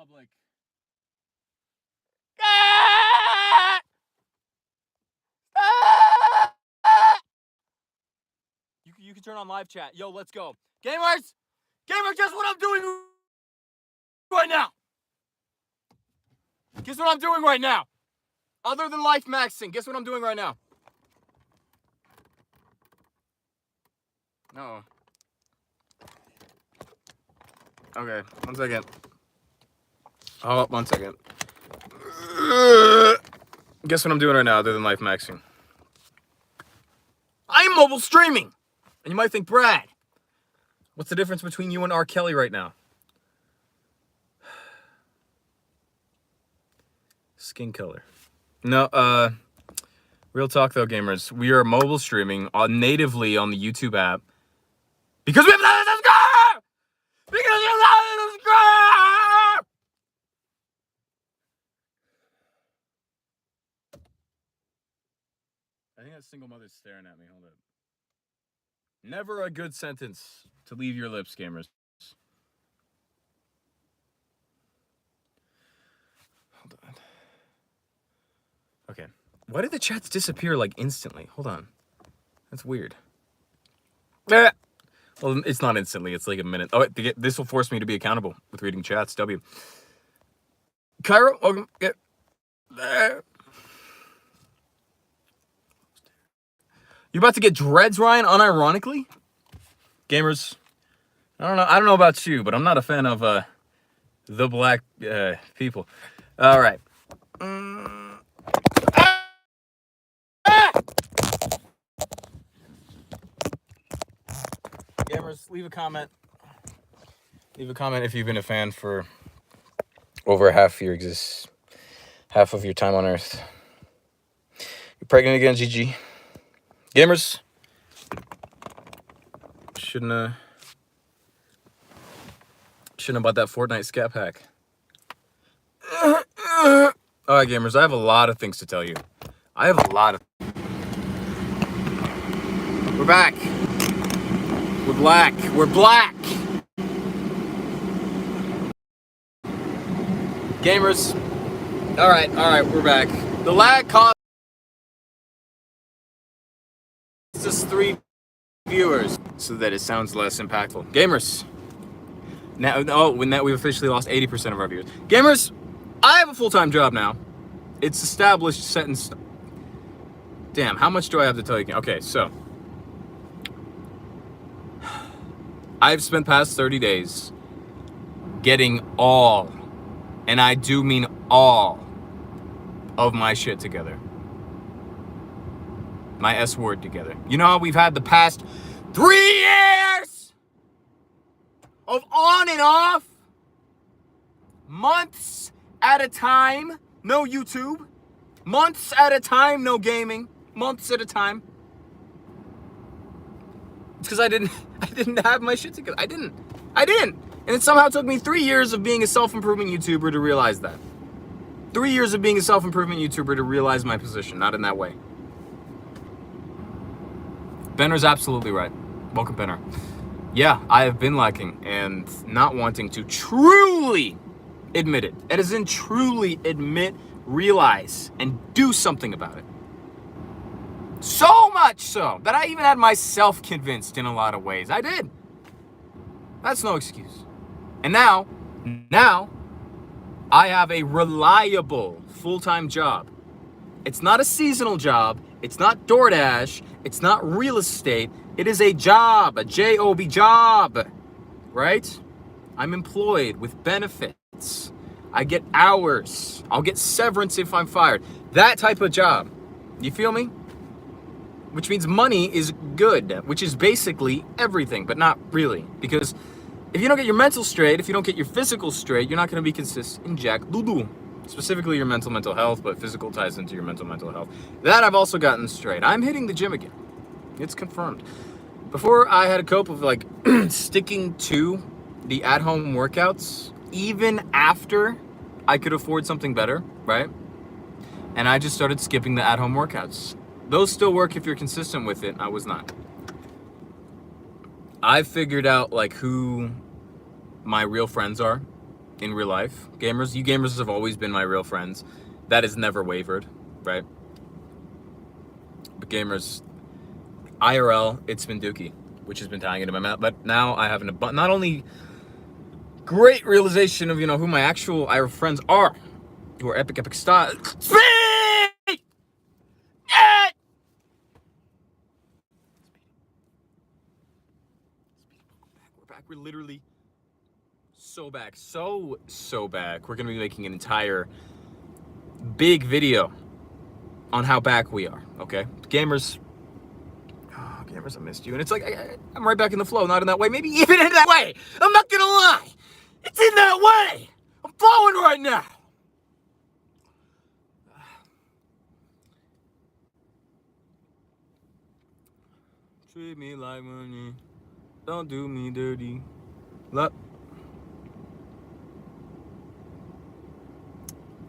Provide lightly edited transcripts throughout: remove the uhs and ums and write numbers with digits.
public. You can turn on live chat. Yo, let's go. Gamers! Gamers, guess what I'm doing right now? Guess what I'm doing right now? Other than life maxing, guess what I'm doing right now? No. Okay, 1 second. Oh, 1 second. Guess what I'm doing right now other than life maxing? I'm mobile streaming! And you might think, Brad, what's the difference between you and R. Kelly right now? Skin color. No, real talk though, gamers. We are mobile streaming natively on the YouTube app. Because we have nothing to subscribe! Because we have nothing to subscribe! I think that single mother's staring at me. Hold up. Never a good sentence to leave your lips, gamers. Hold on. Okay. Why did the chats disappear like instantly? Hold on. That's weird. Well, it's not instantly. It's like a minute. Oh, this will force me to be accountable with reading chats. W. Cairo, welcome. Yeah. You about to get dreads, Ryan, unironically? Gamers, I don't know about you, but I'm not a fan of the black people. All right. Gamers, leave a comment. Leave a comment if you've been a fan for over half of your time on Earth. You're pregnant again, GG. Gamers, shouldn't have bought that Fortnite scat pack. All right, gamers, I have a lot of things to tell you. We're back. We're black. We're black. Gamers, all right, we're back. The lag cost us 3 viewers so that it sounds less impactful. Gamers, now we've officially lost 80% of our viewers. Gamers, I have a full-time job now. It's established, set in stone. Damn, how much do I have to tell you? Okay, so I've spent past 30 days getting all, and I do mean all, of my shit together. My S word together. You know how we've had the past 3 years of on and off, months at a time, no YouTube, months at a time, no gaming, months at a time. It's because I didn't have my shit together. I didn't. And it somehow took me 3 years of being a self-improvement YouTuber to realize that. 3 years of being a self-improvement YouTuber to realize my position, not in that way. Benner's absolutely right. Welcome, Benner. Yeah, I have been lacking and not wanting to truly admit it. And as in truly admit, realize, and do something about it. So much so that I even had myself convinced in a lot of ways. I did. That's no excuse. And now, I have a reliable full-time job. It's not a seasonal job. It's not DoorDash. It's not real estate. It is a job, a J-O-B job, right? I'm employed with benefits. I get hours. I'll get severance if I'm fired. That type of job. You feel me? Which means money is good, which is basically everything, but not really. Because if you don't get your mental straight, if you don't get your physical straight, you're not going to be consistent in jack doo-doo. Specifically your mental health, but physical ties into your mental health. That I've also gotten straight. I'm hitting the gym again. It's confirmed. Before I had a cope of like sticking to the at-home workouts, even after I could afford something better, right? And I just started skipping the at-home workouts. Those still work if you're consistent with it. I was not. I figured out like who my real friends are in real life. Gamers, you gamers have always been my real friends. That has never wavered, right? But gamers, IRL, it's been dookie, which has been tying into my mouth. But now I have not only great realization of, who my actual IRL friends are, who are epic style. Speed! Yeah! We're back. We're literally so back. So back. We're going to be making an entire big video on how back we are, okay? Gamers, I missed you. And it's like, I'm right back in the flow, not in that way, maybe even in that way. I'm not gonna lie. It's in that way. I'm flowing right now. Treat me like money. Don't do me dirty. Look.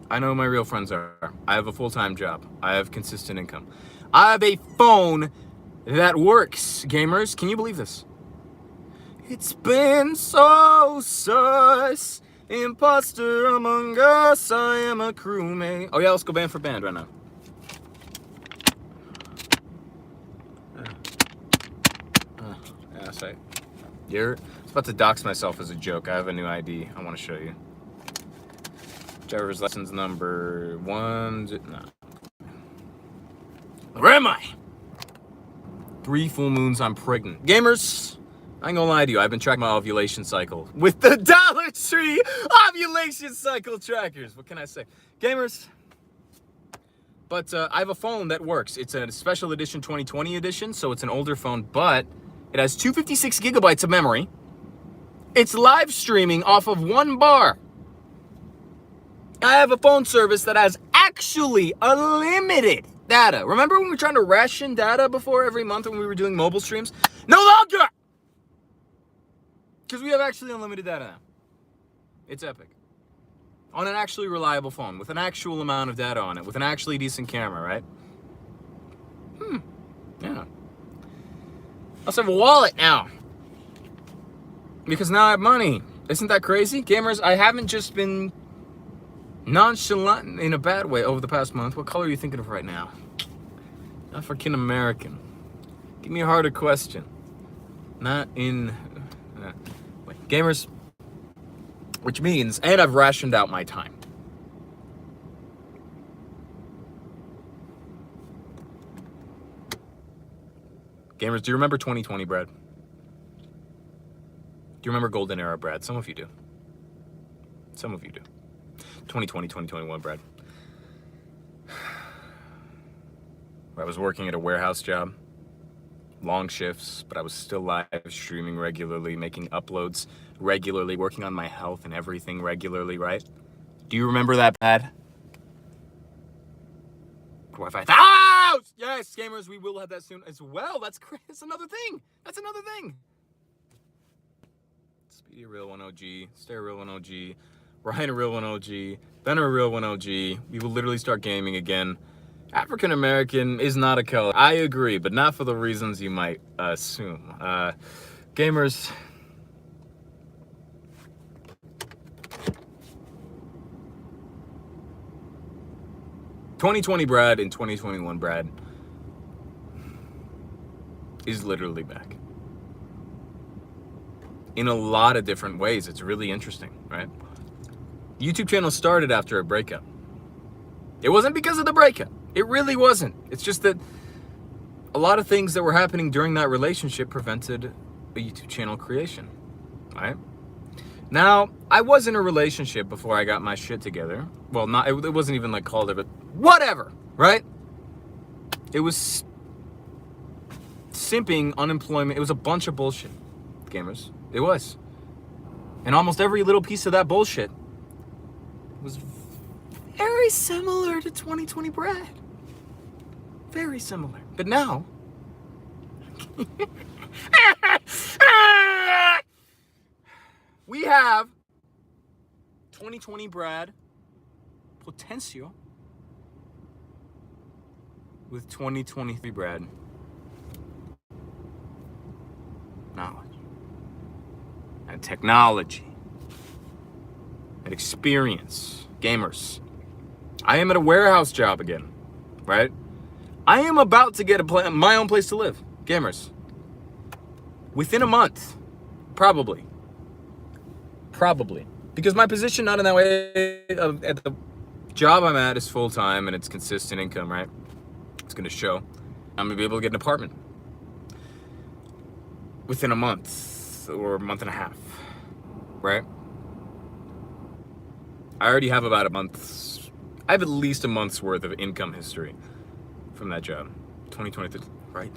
I know who my real friends are. I have a full-time job. I have consistent income. I have a phone that works, gamers. Can you believe this? It's been so sus. Imposter among us. I am a crewmate. Oh yeah, let's go band for band right now. Yeah, that's right. I was about to dox myself as a joke. I have a new ID. I want to show you. Driver's license number 1. No. Where am I? 3 full moons, I'm pregnant. Gamers, I ain't gonna lie to you. I've been tracking my ovulation cycle with the Dollar Tree ovulation cycle trackers. What can I say? Gamers, but I have a phone that works. It's a special edition 2020 edition, so it's an older phone, but it has 256 gigabytes of memory. It's live streaming off of 1 bar. I have a phone service that has actually unlimited data. Remember when we were trying to ration data before every month when we were doing mobile streams? No longer! Because we have actually unlimited data now. It's epic. On an actually reliable phone, with an actual amount of data on it, with an actually decent camera, right? Yeah. I also have a wallet now. Because now I have money. Isn't that crazy? Gamers, I haven't just been nonchalant in a bad way over the past month. What color are you thinking of right now? African American. Give me a harder question. Not in... wait, gamers, which means, and I've rationed out my time. Gamers, do you remember 2020, Brad? Do you remember Golden Era, Brad? Some of you do. Some of you do. 2020, 2021, Brad. I was working at a warehouse job, long shifts, but I was still live streaming regularly, making uploads regularly, working on my health and everything regularly, right? Do you remember that, Brad? Wi-Fi. Oh! Yes, gamers, we will have that soon as well. That's another thing. That's another thing. Speedy a real 1 OG, Stay a real 1 OG, Ryan a real 1 OG, Ben a real 1 OG. We will literally start gaming again. African American is not a color. I agree, but not for the reasons you might assume. Gamers. ...2020 Brad and 2021 Brad is literally back. In a lot of different ways. It's really interesting, right? YouTube channel started after a breakup. It wasn't because of the breakup. It really wasn't. It's just that a lot of things that were happening during that relationship prevented a YouTube channel creation, right? Now, I was in a relationship before I got my shit together. Well, it wasn't even like called it, but whatever, right? It was simping, unemployment. It was a bunch of bullshit, gamers. It was. And almost every little piece of that bullshit was very similar to 2020 Brad. Very similar. But now, we have 2020 Brad potential with 2023 Brad knowledge and technology and experience. Gamers, I am at a warehouse job again, right? I am about to get my own place to live. Gamers, within a month, probably. Because my position not in that way at the job I'm at is full-time and it's consistent income, right? It's gonna show. I'm gonna be able to get an apartment within a month or a month and a half, right? I already have about a month's, I have at least a month's worth of income history from that job. 2023, right?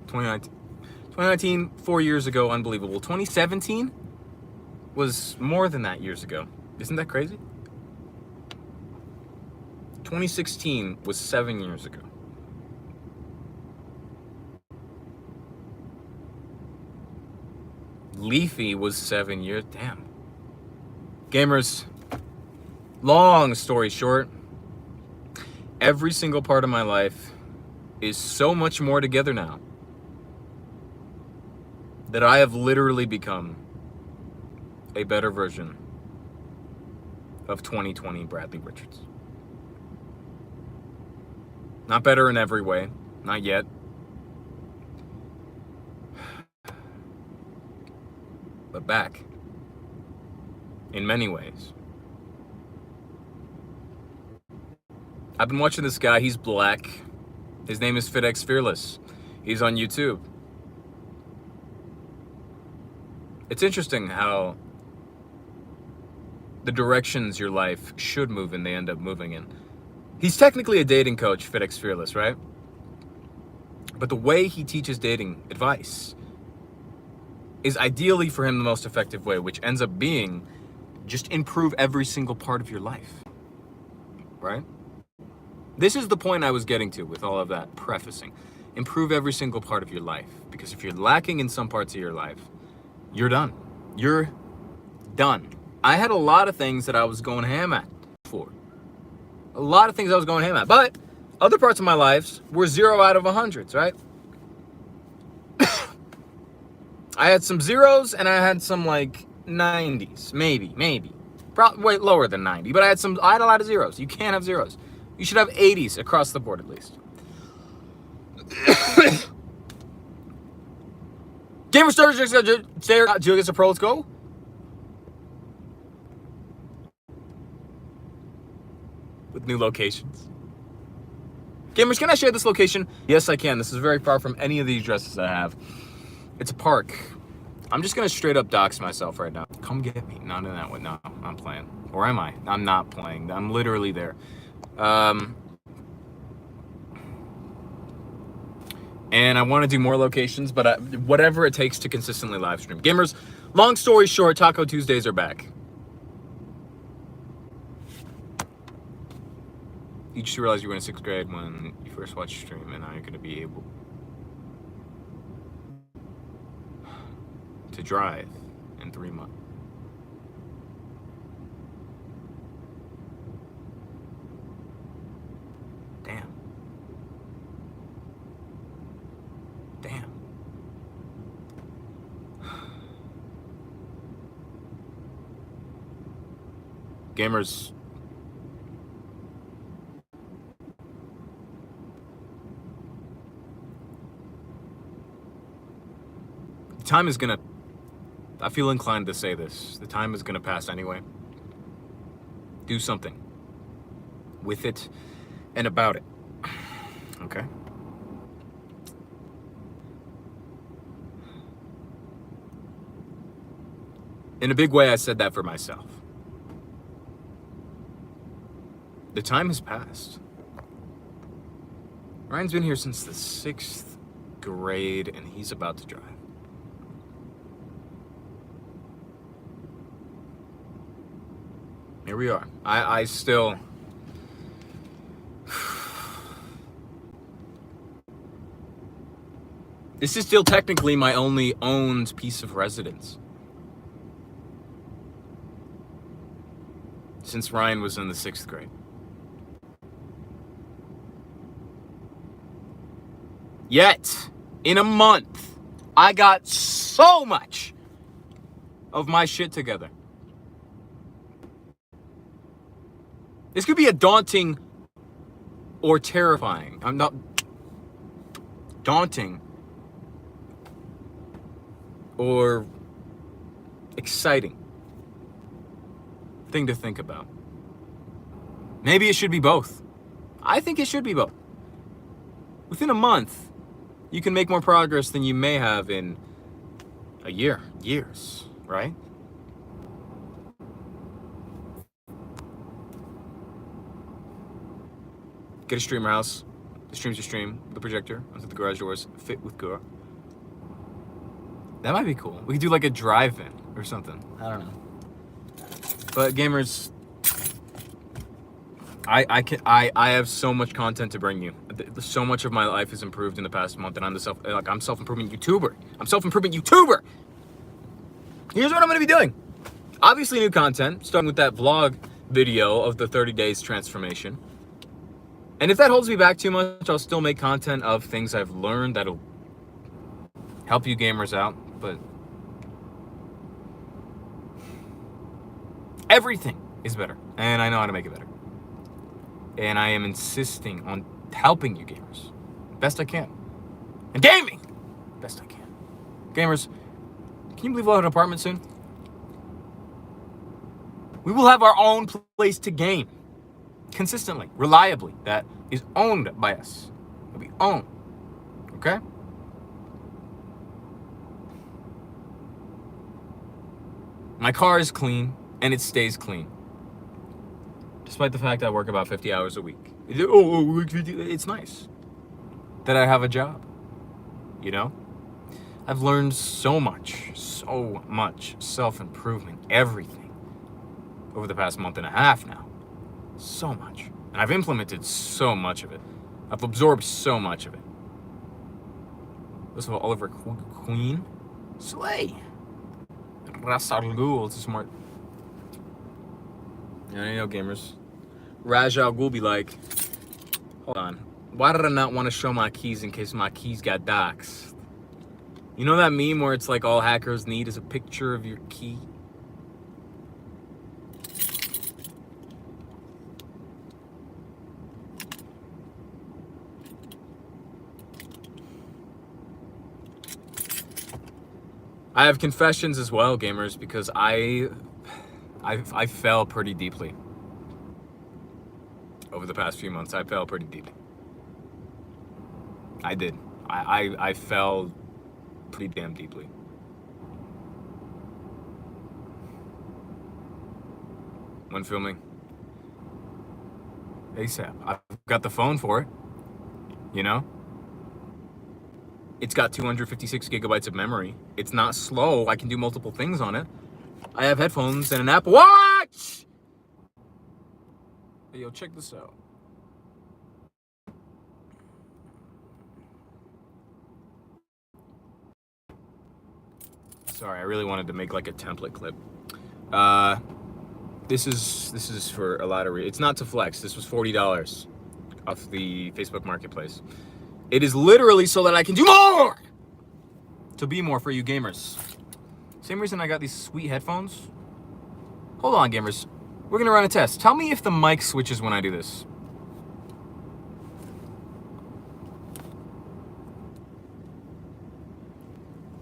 2019, 4 years ago, unbelievable. 2017 was more than that years ago. Isn't that crazy? 2016 was 7 years ago. Leafy was 7 years, damn. Gamers, long story short, every single part of my life is so much more together now that I have literally become a better version of 2020 Bradley Richards. Not better in every way, not yet. But back in many ways. I've been watching this guy, he's black. His name is FitX Fearless. He's on YouTube. It's interesting how the directions your life should move in, they end up moving in. He's technically a dating coach, FitX Fearless, right? But the way he teaches dating advice is ideally for him the most effective way, which ends up being just improve every single part of your life, right? This is the point I was getting to with all of that prefacing. Improve every single part of your life, because if you're lacking in some parts of your life, you're done. You're done. I had a lot of things that I was going ham at before. A lot of things I was going ham at, but other parts of my lives were 0 out of 100s, right? I had some zeros and I had some like 90s, maybe. Probably way lower than 90, but I had a lot of zeros. You can't have zeros. You should have 80s across the board at least. Gamer starters, Julius Pro, let's go. With new locations. Gamers, can I share this location? Yes, I can. This is very far from any of the addresses I have. It's a park. I'm just gonna straight up dox myself right now. Come get me. Not in that way. No, I'm playing. Or am I? I'm not playing. I'm literally there. And I want to do more locations, but whatever it takes to consistently live stream. Gamers, long story short, Taco Tuesdays are back. You just realized you were in 6th grade when you first watched stream, and now you're going to be able to drive in 3 months. Damn. Gamers, the time is gonna, I feel inclined to say this, the time is gonna pass anyway. Do something with it and about it, okay? In a big way, I said that for myself. The time has passed. Ryan's been here since the 6th grade, and he's about to drive. Here we are. I still... This is still technically my only owned piece of residence. Since Ryan was in the 6th grade. Yet, in a month, I got so much of my shit together. This could be a daunting or terrifying. I'm not daunting or exciting thing to think about. Maybe it should be both. I think it should be both. Within a month, you can make more progress than you may have in a year, years, right? Get a streamer house. The streams your stream, the projector, onto the garage doors, fit with Gura. That might be cool. We could do like a drive-in or something. I don't know. But gamers, I have so much content to bring you. So much of my life has improved in the past month, and I'm self-improvement YouTuber. I'm self-improvement YouTuber. Here's what I'm gonna be doing. Obviously new content, starting with that vlog video of the 30 days transformation. And if that holds me back too much, I'll still make content of things I've learned that'll help you gamers out, but everything is better, and I know how to make it better. And I am insisting on helping you gamers best I can. And gaming best I can. Gamers, can you believe we'll have an apartment soon? We will have our own place to game. Consistently, reliably, that is owned by us. That we own. Okay? My car is clean, and it stays clean. Despite the fact I work about 50 hours a week. It's nice that I have a job. You know? I've learned so much self-improvement, everything, over the past month and a half now. So much. And I've implemented so much of it. I've absorbed so much of it. First of all, Oliver Queen. Slay. Ras Al Ghul. It's smart. Yeah, I know gamers. Raj Al Ghul be like, hold on. Why did I not want to show my keys in case my keys got doxxed? You know that meme where it's like all hackers need is a picture of your key? I have confessions as well, gamers, because I fell pretty deeply over the past few months. I fell pretty deep. I did. I fell pretty damn deeply. When filming ASAP. I've got the phone for it, you know? It's got 256 gigabytes of memory. It's not slow. I can do multiple things on it. I have headphones and an Apple Watch! Hey, yo, check this out. Sorry, I really wanted to make like a template clip. This is for a lot of it's not to flex. This was $40 off the Facebook Marketplace. It is literally so that I can do more! To be more for you gamers. Same reason I got these sweet headphones. Hold on, gamers. We're gonna run a test. Tell me if the mic switches when I do this.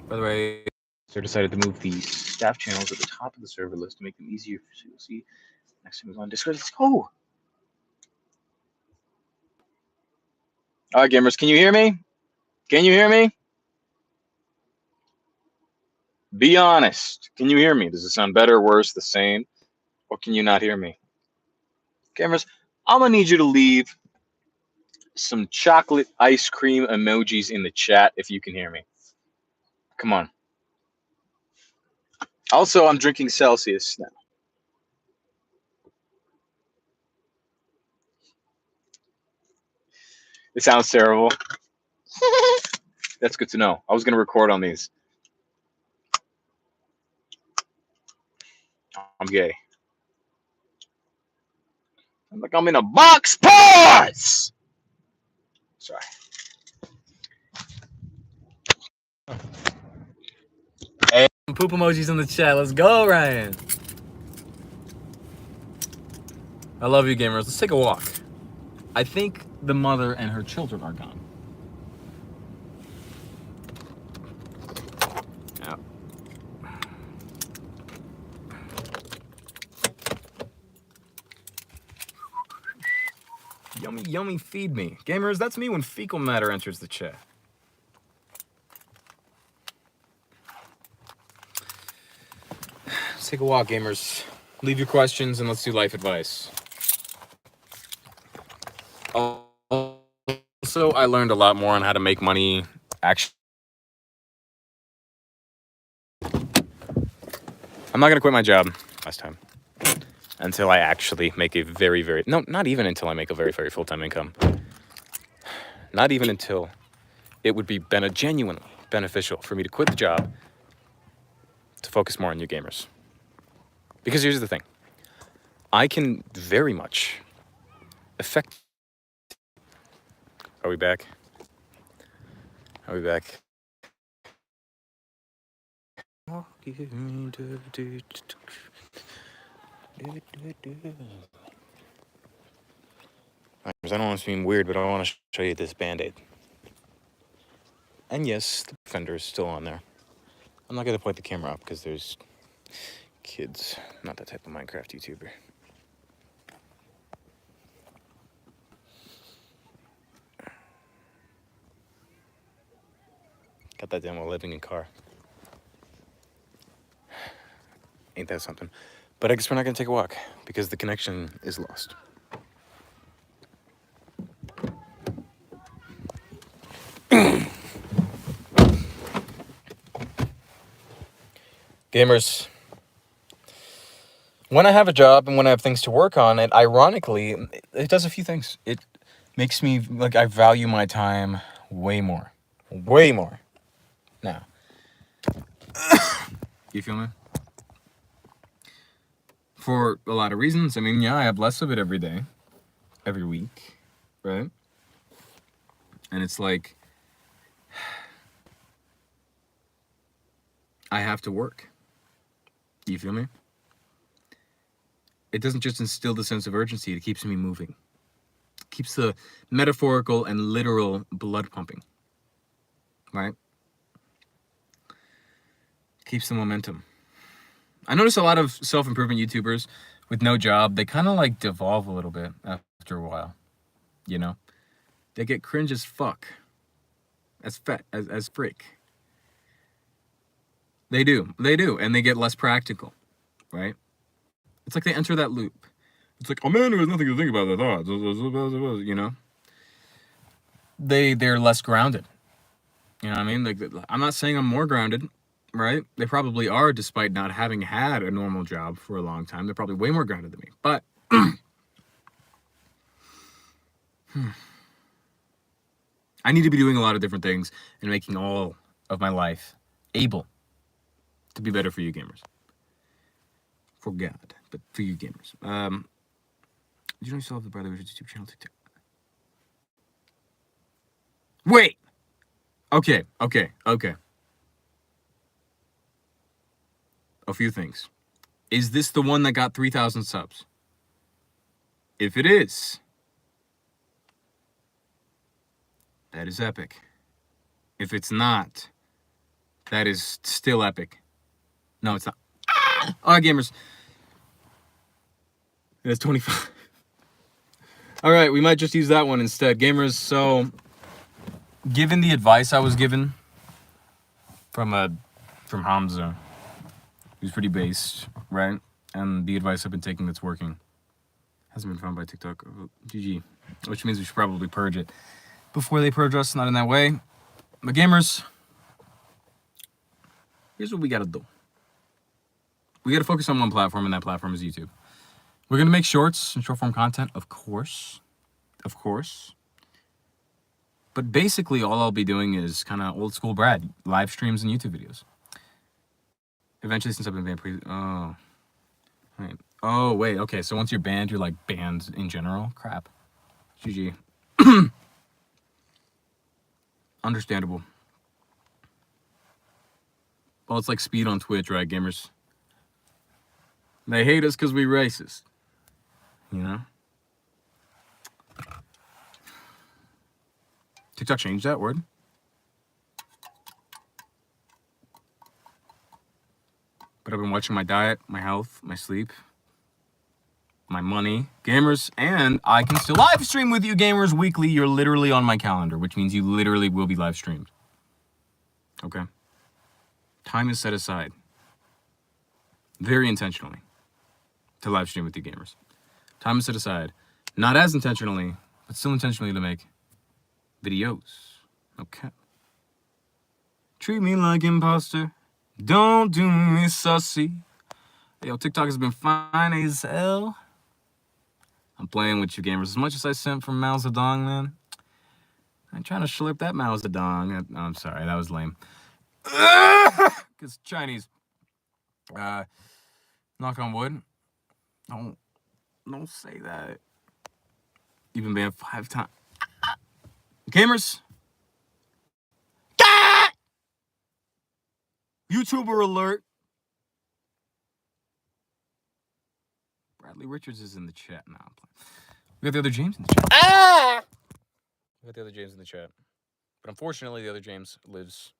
By the way, I decided to move the staff channels at the top of the server list to make them easier for you to see. Next time we go on Discord. Let's go! Alright, gamers, can you hear me? Can you hear me? Be honest. Can you hear me? Does it sound better, worse, the same? Or can you not hear me? Gamers, I'm gonna need you to leave some chocolate ice cream emojis in the chat if you can hear me. Come on. Also, I'm drinking Celsius now. It sounds terrible. That's good to know. I was gonna record on these. I'm gay. I'm like I'm in a box. Pause! Sorry. Hey, poop emojis in the chat. Let's go, Ryan. I love you, gamers. Let's take a walk. I think the mother and her children are gone. Yeah. Yummy, yummy, feed me. Gamers, that's me when fecal matter enters the chat. Let's take a walk, gamers. Leave your questions and let's do life advice. Also, I learned a lot more on how to make money. Actually, I'm not gonna quit my job last time until I actually make a no, not even until I make a very full-time income. Not even until it would be genuinely beneficial for me to quit the job to focus more on you gamers. Because here's the thing. I can very much affect... Are we back? Are we back? I don't want to seem weird, but I want to show you this Band-Aid. And yes, the fender is still on there. I'm not going to point the camera up because there's kids. I'm not that type of Minecraft YouTuber. Got that done while living in car. Ain't that something? But I guess we're not going to take a walk because the connection is lost. Gamers, when I have a job and when I have things to work on, it ironically, it does a few things. It makes me, like, I value my time way more. Way more. Now. You feel me? For a lot of reasons. I mean, yeah, I have less of it every day. Every week. Right? And it's like, I have to work. You feel me? It doesn't just instill the sense of urgency, it keeps me moving. It keeps the metaphorical and literal blood pumping. Right? Keeps the momentum. I notice a lot of self-improvement YouTubers with no job, they kind of like devolve a little bit after a while. You know? They get cringe as fuck. As frick. They do, and they get less practical, right? It's like they enter that loop. It's like, oh man, there was nothing to think about that thought, you know? They're less grounded. You know what I mean? Like, I'm not saying I'm more grounded, right? They probably are, despite not having had a normal job for a long time. They're probably way more grounded than me, but... I need to be doing a lot of different things and making all of my life able to be better for you gamers. For God, but for you gamers. Did you know you still have the Brother Richards YouTube channel? TikTok? Wait! Okay. A few things. Is this the one that got 3,000 subs? If it is, that is epic. If it's not, that is still epic. No, it's not. Alright, gamers. It is 25. Alright, we might just use that one instead. Gamers, so given the advice I was given from Hamza, who's pretty based, right? And the advice I've been taking that's working hasn't been found by TikTok. GG. Which means we should probably purge it before they purge us, not in that way. But gamers, here's what we gotta do. We gotta focus on one platform, and that platform is YouTube. We're gonna make shorts and short form content, of course. Of course. But basically all I'll be doing is kind of old school Brad, live streams and YouTube videos. Eventually, since I've been banned oh. Right. Oh, wait, okay, so once you're banned, you're like banned in general? Crap. GG. Understandable. Well, it's like speed on Twitch, right, gamers? They hate us because we racist. You know? TikTok changed that word. But I've been watching my diet, my health, my sleep, my money, gamers, and I can still live stream with you gamers weekly. You're literally on my calendar, which means you literally will be live streamed. Okay? Time is set aside very intentionally to live stream with you gamers. Time is set aside, not as intentionally, but still intentionally to make videos. Okay? Treat me like imposter. Don't do me sussy. Yo, TikTok has been fine as hell. I'm playing with you gamers. As much as I sent from Mao Zedong, man. I'm trying to slurp that Mao Zedong. I'm sorry, that was lame. Because Chinese. Knock on wood. Don't say that. You've been banned 5 times. Gamers. YouTuber alert. Bradley Richards is in the chat now. We got the other James in the chat. We got the other James in the chat. But unfortunately, the other James lives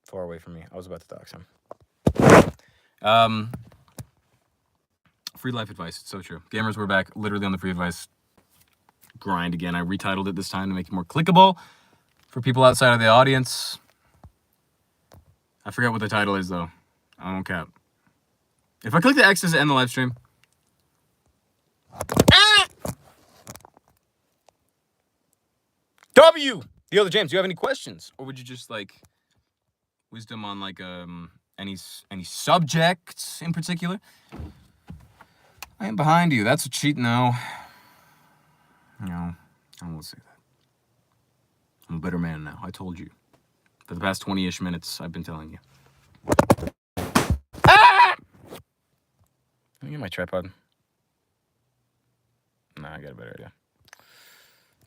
far away from me. I was about to dox him. Free life advice. It's so true. Gamers, we're back literally on the free advice grind again. I retitled it this time to make it more clickable for people outside of the audience. I forget what the title is, though. I won't cap. If I click the X's to end the live stream. W! The other James, do you have any questions? Or would you just, like, wisdom on, like, any subjects in particular? I am behind you. That's a cheat, no. No, I won't say that. I'm a better man now. I told you. For the past 20-ish minutes, I've been telling you. Let me get my tripod. Nah, I got a better idea.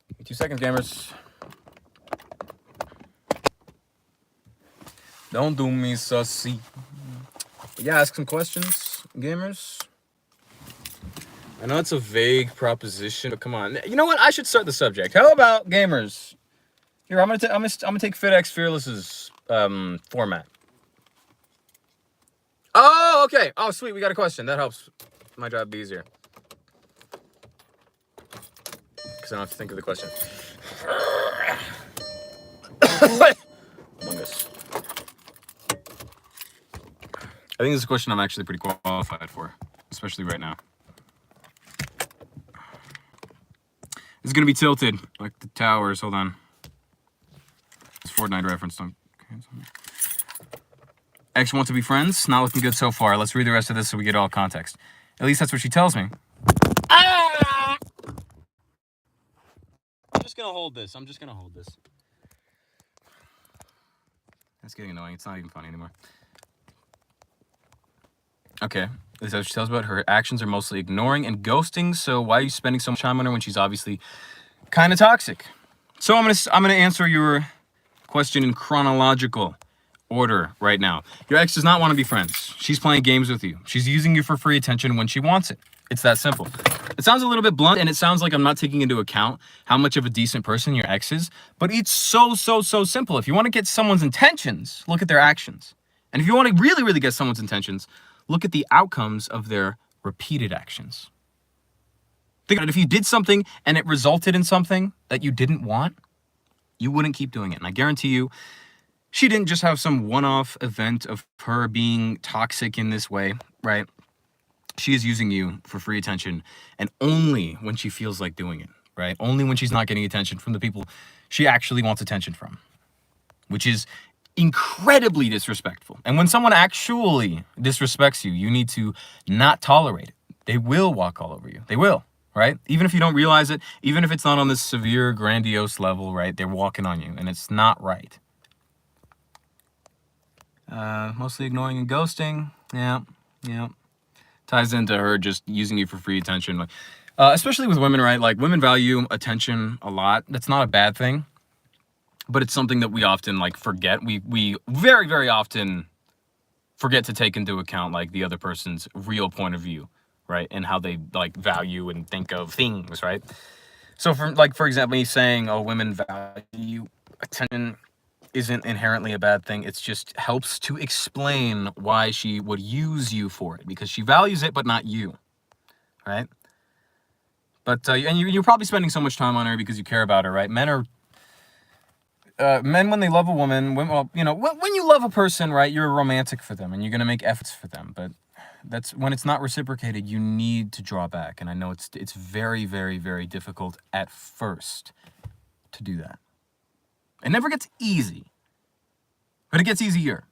Give me 2 seconds, gamers. Don't do me sussy. Yeah, ask some questions, gamers. I know it's a vague proposition, but come on. You know what? I should start the subject. How about gamers? Here, I'm gonna take FitX Fearless's format. Oh, okay. Oh, sweet. We got a question. That helps my job be easier. Because I don't have to think of the question. Among Us. I think this is a question I'm actually pretty qualified for, especially right now. It's gonna be tilted like the towers. Hold on. It's Fortnite reference. X want to be friends. Not looking good so far. Let's read the rest of this so we get all context. At least that's what she tells me. I'm just gonna hold this. That's getting annoying. It's not even funny anymore. Okay. This is what she tells about. Her actions are mostly ignoring and ghosting. So why are you spending so much time on her when she's obviously kind of toxic? So I'm gonna answer your question in chronological order right now. Your ex does not want to be friends. She's playing games with you. She's using you for free attention when she wants it. It's that simple. It sounds a little bit blunt, and it sounds like I'm not taking into account how much of a decent person your ex is, but it's so simple. If you want to get someone's intentions, look at their actions. And if you want to really get someone's intentions, look at the outcomes of their repeated actions. Think about it. If you did something and it resulted in something that you didn't want, you wouldn't keep doing it. And I guarantee you, she didn't just have some one-off event of her being toxic in this way, right? She is using you for free attention, and only when she feels like doing it, right? Only when she's not getting attention from the people she actually wants attention from, which is incredibly disrespectful. And when someone actually disrespects you, you need to not tolerate it. They will walk all over you. They will, right? Even if you don't realize it, even if it's not on this severe, grandiose level, right? They're walking on you, and it's not right. Mostly ignoring and ghosting. Yeah. Ties into her just using you for free attention. Especially with women, right? Like, women value attention a lot. That's not a bad thing. But it's something that we often, like, forget. We very often forget to take into account, like, the other person's real point of view, right? And how they, like, value and think of things, right? So for example, me saying, oh, women value attention isn't inherently a bad thing. It's just helps to explain why she would use you for it, because she values it, but not you, right? But and you're probably spending so much time on her because you care about her, right? Men when they love a woman, when you love a person, right, you're romantic for them and you're gonna make efforts for them. But that's when it's not reciprocated, you need to draw back. And I know it's very, very, very difficult at first to do that. It never gets easy, but it gets easier.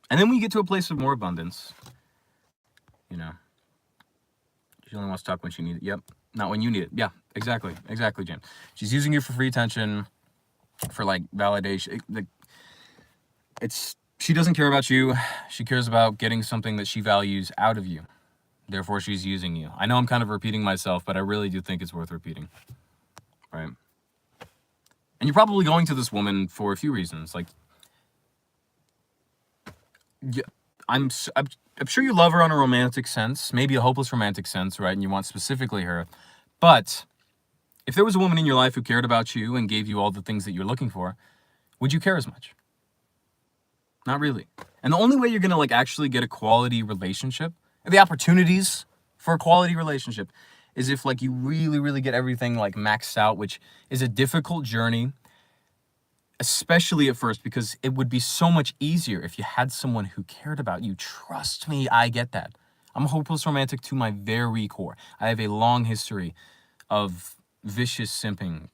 And then when you get to a place of more abundance, she only wants to talk when she needs it. Yep, not when you need it. Yeah, exactly, James. She's using you for free attention, for like validation. She doesn't care about you. She cares about getting something that she values out of you. Therefore, she's using you. I know I'm kind of repeating myself, but I really do think it's worth repeating, right? And you're probably going to this woman for a few reasons. Like, yeah, I'm sure you love her on a romantic sense, maybe a hopeless romantic sense, right? And you want specifically her. But if there was a woman in your life who cared about you and gave you all the things that you're looking for, would you care as much? Not really. And the only way you're gonna actually get a quality relationship, and the opportunities for a quality relationship, is if you really, really get everything maxed out, which is a difficult journey, especially at first, because it would be so much easier if you had someone who cared about you. Trust me, I get that. I'm a hopeless romantic to my very core. I have a long history of vicious simping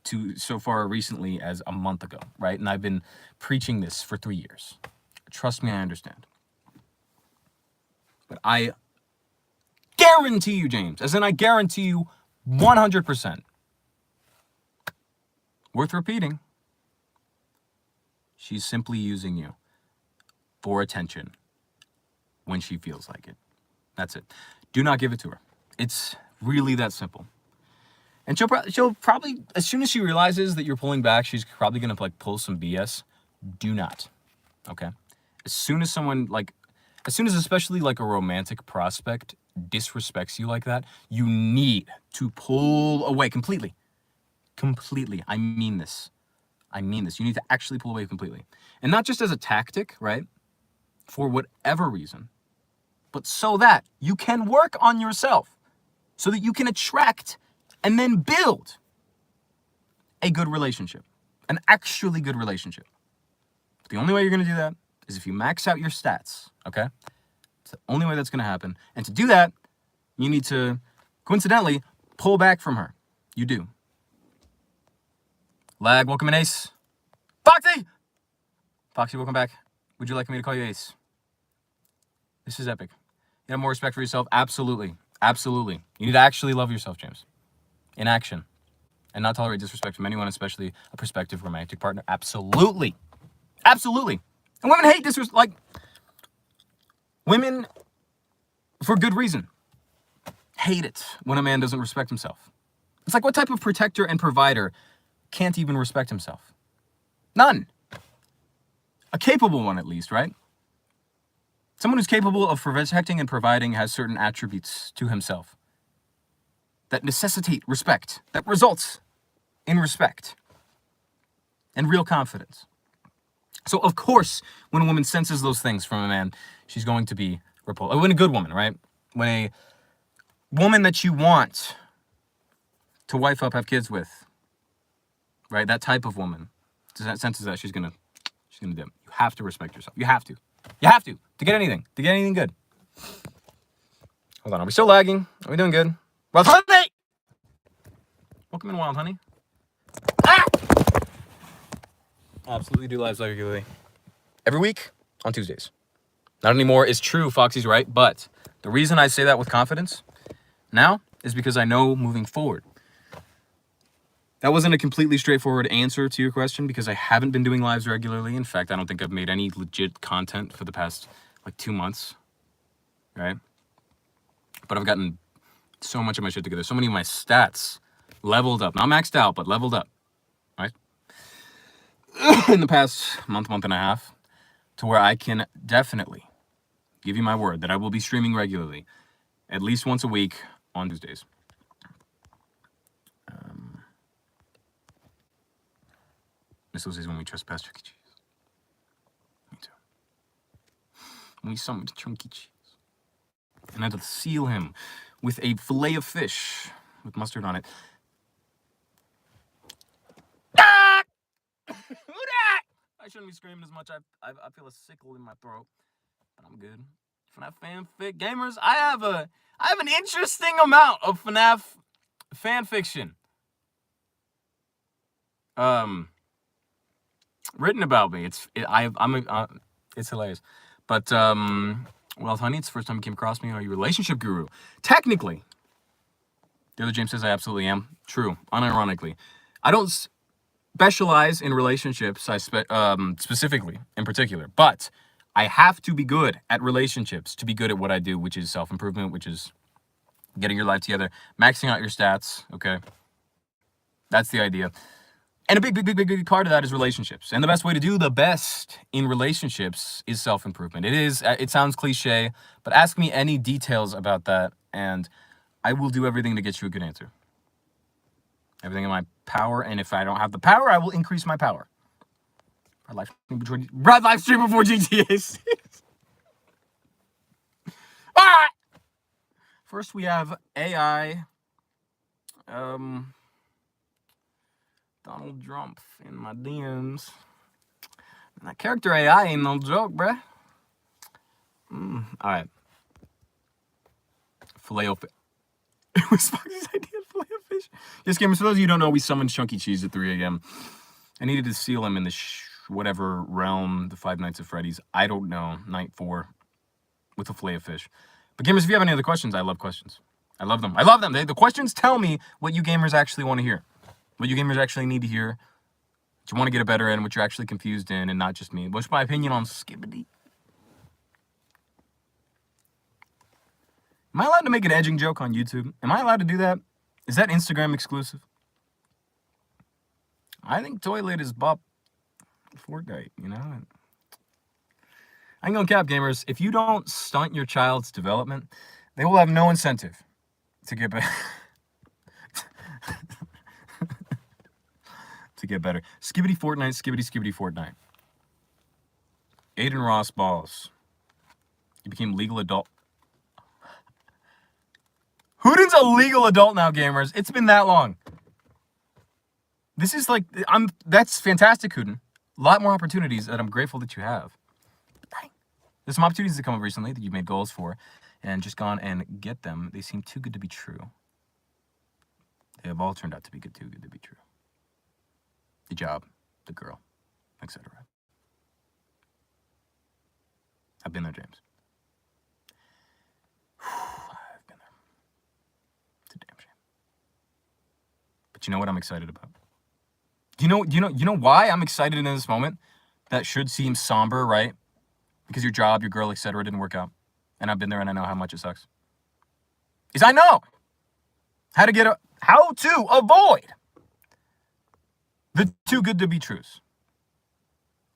to so far recently as a month ago, right? And I've been preaching this for 3 years. Trust me, I understand. But I guarantee you, James, as in I guarantee you 100%, worth repeating, she's simply using you for attention when she feels like it. That's it. Do not give it to her. It's really that simple. And she'll probably, as soon as she realizes that you're pulling back, she's probably going to pull some BS. Do not. Okay? As soon as someone especially a romantic prospect disrespects you like that, you need to pull away completely. Completely. I mean this. You need to actually pull away completely. And not just as a tactic, right? For whatever reason, but so that you can work on yourself, so that you can attract and then build a good relationship, an actually good relationship. But the only way you're going to do that is if you max out your stats, okay? It's the only way that's going to happen. And to do that, you need to, coincidentally, pull back from her. You do. Lag, welcome in, Ace. Foxy, welcome back. Would you like me to call you Ace? This is epic. You have more respect for yourself? Absolutely. Absolutely. You need to actually love yourself, James. In action. And not tolerate disrespect from anyone, especially a prospective romantic partner. Absolutely. Absolutely. And women hate disrespect. Women, for good reason, hate it when a man doesn't respect himself. It's what type of protector and provider can't even respect himself? None. A capable one, at least, right? Someone who's capable of protecting and providing has certain attributes to himself that necessitate respect, that results in respect and real confidence. So, of course, when a woman senses those things from a man, she's going to be repulsed. When a good woman, right? When a woman that you want to wife up, have kids with, right? That type of woman senses that she's gonna dim. You have to respect yourself. You have to get anything good. Hold on, are we still lagging? Are we doing good? Wild Honey! Welcome in, Wild Honey. Ah! I absolutely do lives regularly. Every week on Tuesdays. Not anymore is true, Foxy's right, but the reason I say that with confidence now is because I know moving forward. That wasn't a completely straightforward answer to your question because I haven't been doing lives regularly. In fact, I don't think I've made any legit content for the past 2 months, right? But I've gotten so much of my shit together. So many of my stats leveled up. Not maxed out, but leveled up, right? In the past month and a half, to where I can definitely give you my word that I will be streaming regularly, at least once a week on Tuesdays. This was when we trespassed Chuck E. Cheese. Me too. When we summoned Chunky Cheese. And I had to seal him with a fillet of fish with mustard on it. Ah! I shouldn't be screaming as much. I feel a sickle in my throat, but I'm good. FNAF fanfic gamers. I have an interesting amount of FNAF fan fiction. Written about me. It's hilarious. But well, honey, it's the first time you came across me. Are you a relationship guru? Technically. The other James says I absolutely am. True. Unironically. I don't specialize in relationships, specifically, in particular. But I have to be good at relationships to be good at what I do, which is self-improvement, which is getting your life together, maxing out your stats, okay? That's the idea. And a big part of that is relationships. And the best way to do the best in relationships is self-improvement. It sounds cliche, but ask me any details about that, and I will do everything to get you a good answer. Everything in my power, and if I don't have the power, I will increase my power. Live stream before GTA 6. All right. First, we have AI. Donald Trump in my DMs. And that character AI ain't no joke, bruh. All right. Filet of fish. It was Foxy's idea, filet of fish. Yes, gamers, for those of you who don't know, we summoned Chunky Cheese at 3 a.m. I needed to seal him in the whatever realm, the Five Nights at Freddy's. I don't know, night 4, with a filet of fish. But gamers, if you have any other questions, I love questions. I love them. I love them. The questions tell me what you gamers actually want to hear. What you gamers actually need to hear. What you want to get a better in, what you're actually confused in, and not just me. What's my opinion on Skibbity? Am I allowed to make an edging joke on YouTube? Am I allowed to do that? Is that Instagram exclusive? I think Toilet is Bop Fortnite, you know? I ain't gonna cap, gamers. If you don't stunt your child's development, they will have no incentive to get better. To get better. Skibbity Fortnite, skibbity Fortnite. Aiden Ross balls. He became legal adult. Hooten's a legal adult now, gamers. It's been that long. This is like, that's fantastic, Hooten. A lot more opportunities that I'm grateful that you have. Dang. There's some opportunities that come up recently that you've made goals for and just gone and get them. They seem too good to be true. They have all turned out to be too good to be true. The job, the girl, etc. I've been there, James. I've been there. It's a damn shame. But you know what I'm excited about? Do you know why I'm excited in this moment? That should seem somber, right? Because your job, your girl, etc. didn't work out. And I've been there and I know how much it sucks. Is I know how to avoid the too good to be truths.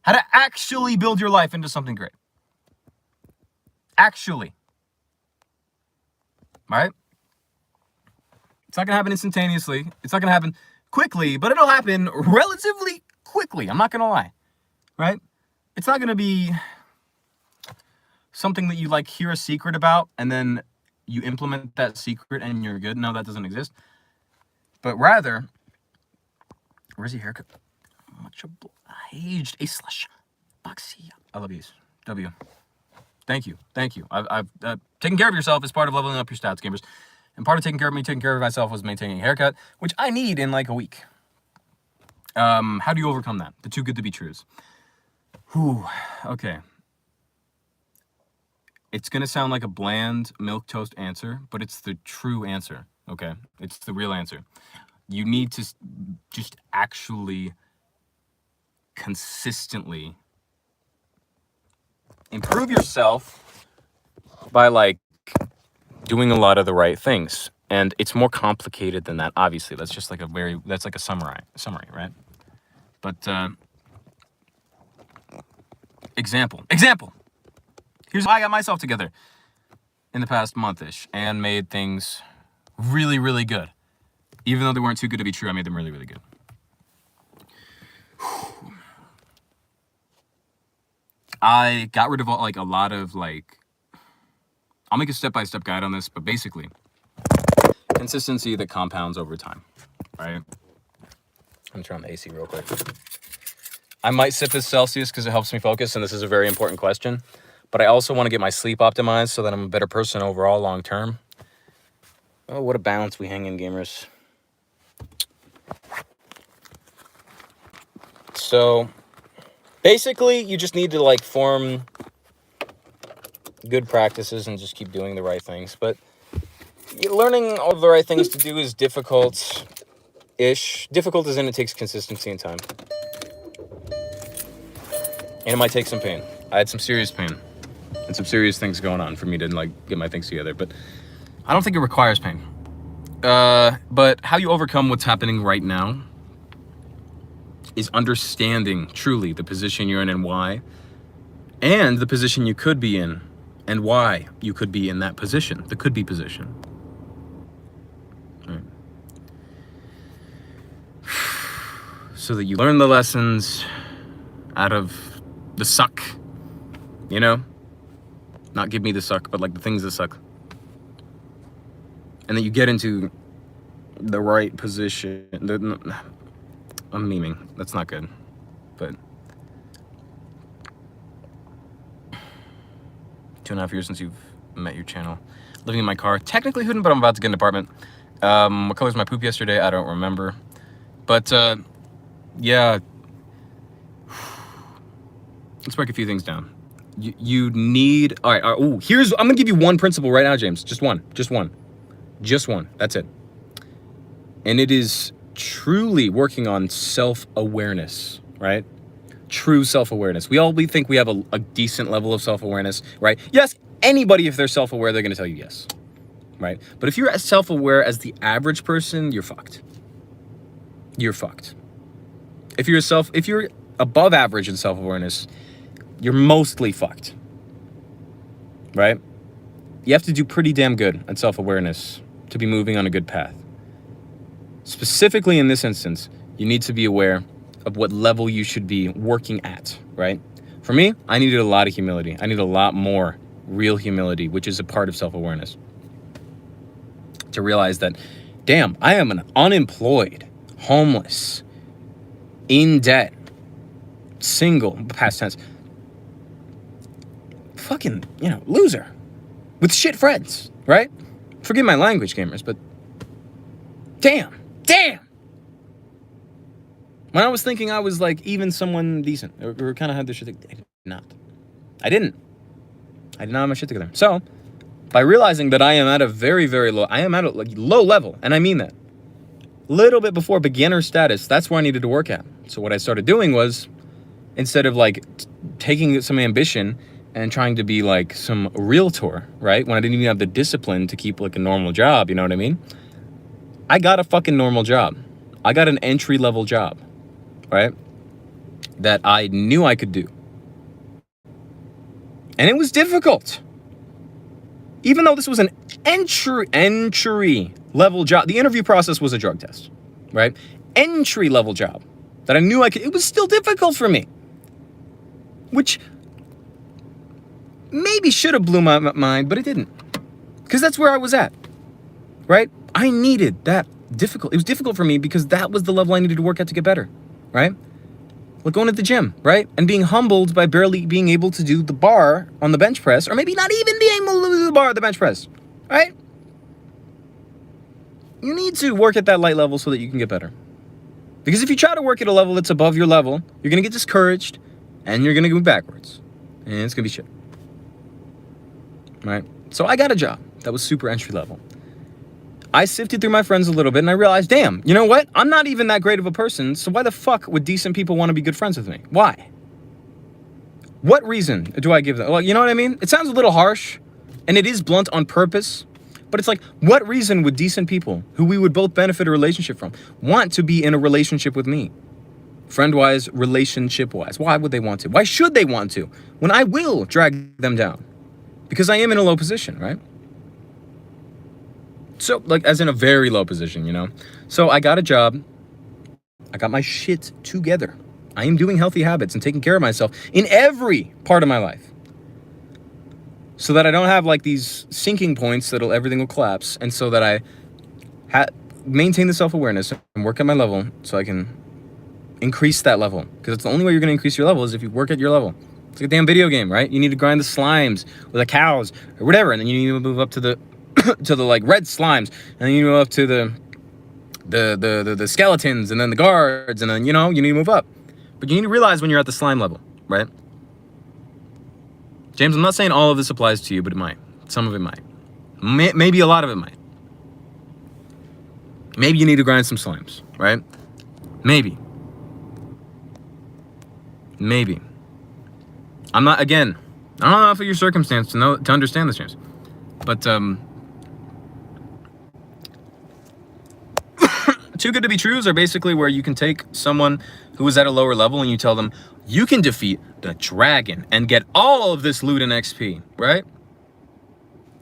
How to actually build your life into something great. Actually. Right? It's not going to happen instantaneously. It's not going to happen quickly, but it'll happen relatively quickly. I'm not going to lie. Right? It's not going to be something that you like hear a secret about and then you implement that secret and you're good. No, that doesn't exist. But rather, where's your haircut? Much obliged. A slush. Boxy. I love you. W. Thank you. Thank you. I've taken care of yourself is part of leveling up your stats, gamers. And part of taking care of myself was maintaining a haircut, which I need in like a week. How do you overcome that? The too good to be truths. Whew. Okay. It's going to sound like a bland milquetoast answer, but it's the true answer. Okay? It's the real answer. You need to just actually consistently improve yourself by like doing a lot of the right things. And it's more complicated than that. Obviously, that's just like that's like a summary, right? But example. Here's how I got myself together in the past month-ish and made things really, really good. Even though they weren't too good to be true, I made them really, really good. I got rid of like a lot of like, I'll make a step-by-step guide on this, but basically consistency that compounds over time, right? I'm turn on the AC real quick. I might sip this Celsius because it helps me focus, and this is a very important question, but I also want to get my sleep optimized so that I'm a better person overall long term. Oh, what a balance we hang in, gamers. So basically, you just need to like form good practices and just keep doing the right things. But learning all the right things to do is difficult-ish. Difficult as in it takes consistency and time. And it might take some pain. I had some serious pain and some serious things going on for me to like get my things together. But I don't think it requires pain. But how you overcome what's happening right now is understanding truly the position you're in and why, and the position you could be in and why you could be in that position, the could be position. Right. So that you learn the lessons out of the suck, you know? Not give me the suck, but like the things that suck. And that you get into the right position. I'm memeing. That's not good. But 2.5 years since you've met your channel. Living in my car. Technically Hooten, but I'm about to get an apartment. What color was my poop yesterday? I don't remember. But, yeah. Let's break a few things down. You need... All right. Oh, here's... I'm going to give you one principle right now, James. Just one. Just one. Just one. That's it. And it is truly working on self-awareness, right? True self-awareness. We think we have a decent level of self-awareness, right? Yes, anybody, if they're self-aware, they're going to tell you yes, right? But if you're as self-aware as the average person, you're fucked. You're fucked. If you're above average in self-awareness, you're mostly fucked, right? You have to do pretty damn good at self-awareness to be moving on a good path. Specifically in this instance, you need to be aware of what level you should be working at, right? For me, I needed a lot of humility. I need a lot more real humility, which is a part of self-awareness. To realize that, damn, I am an unemployed, homeless, in debt, single, past tense, fucking, loser with shit friends, right? Forgive my language, gamers, but damn. When I was thinking I was like even someone decent, or kind of had this shit, I did not. I did not have my shit together. So, by realizing that I am at a very, very low, I am at a low level, and I mean that. Little bit before beginner status, that's where I needed to work at. So what I started doing was, instead of like taking some ambition and trying to be like some realtor, right? When I didn't even have the discipline to keep like a normal job, you know what I mean? I got a fucking normal job. I got an entry-level job, right? That I knew I could do. And it was difficult. Even though this was an entry-level job. The interview process was a drug test, right? Entry-level job that I knew I could. It was still difficult for me. Which maybe should have blew my mind, but it didn't. Because that's where I was at, right? I needed that difficult. It was difficult for me because that was the level I needed to work at to get better, right? Like going to the gym, right? And being humbled by barely being able to do the bar on the bench press, or maybe not even being able to do the bar at the bench press, right? You need to work at that light level so that you can get better. Because if you try to work at a level that's above your level, you're going to get discouraged and you're going to go backwards. And it's going to be shit. Right? So I got a job that was super entry level. I sifted through my friends a little bit and I realized, damn, you know what? I'm not even that great of a person, so why the fuck would decent people want to be good friends with me? Why? What reason do I give them? Well, you know what I mean? It sounds a little harsh, and it is blunt on purpose, but it's like, what reason would decent people, who we would both benefit a relationship from, want to be in a relationship with me? Friend-wise, relationship-wise. Why would they want to? Why should they want to? When I will drag them down. Because I am in a low position, right? So, like, as in a very low position, you know? So I got a job. I got my shit together. I am doing healthy habits and taking care of myself in every part of my life, so that I don't have like these sinking points that'll everything will collapse, and so that I maintain the self-awareness and work at my level so I can increase that level. Because it's the only way you're going to increase your level is if you work at your level. It's like a damn video game, right? You need to grind the slimes or the cows or whatever, and then you need to move up to the to the like red slimes, and then you move up to the skeletons, and then the guards, and then you need to move up. But you need to realize when you're at the slime level, right? James, I'm not saying all of this applies to you, but it might. Some of it might. Maybe a lot of it might. Maybe you need to grind some slimes, right? Maybe. I'm not, again, I don't know enough of your circumstance to understand this, James. But, too good to be trues are basically where you can take someone who is at a lower level and you tell them, you can defeat the dragon and get all of this loot and XP, right?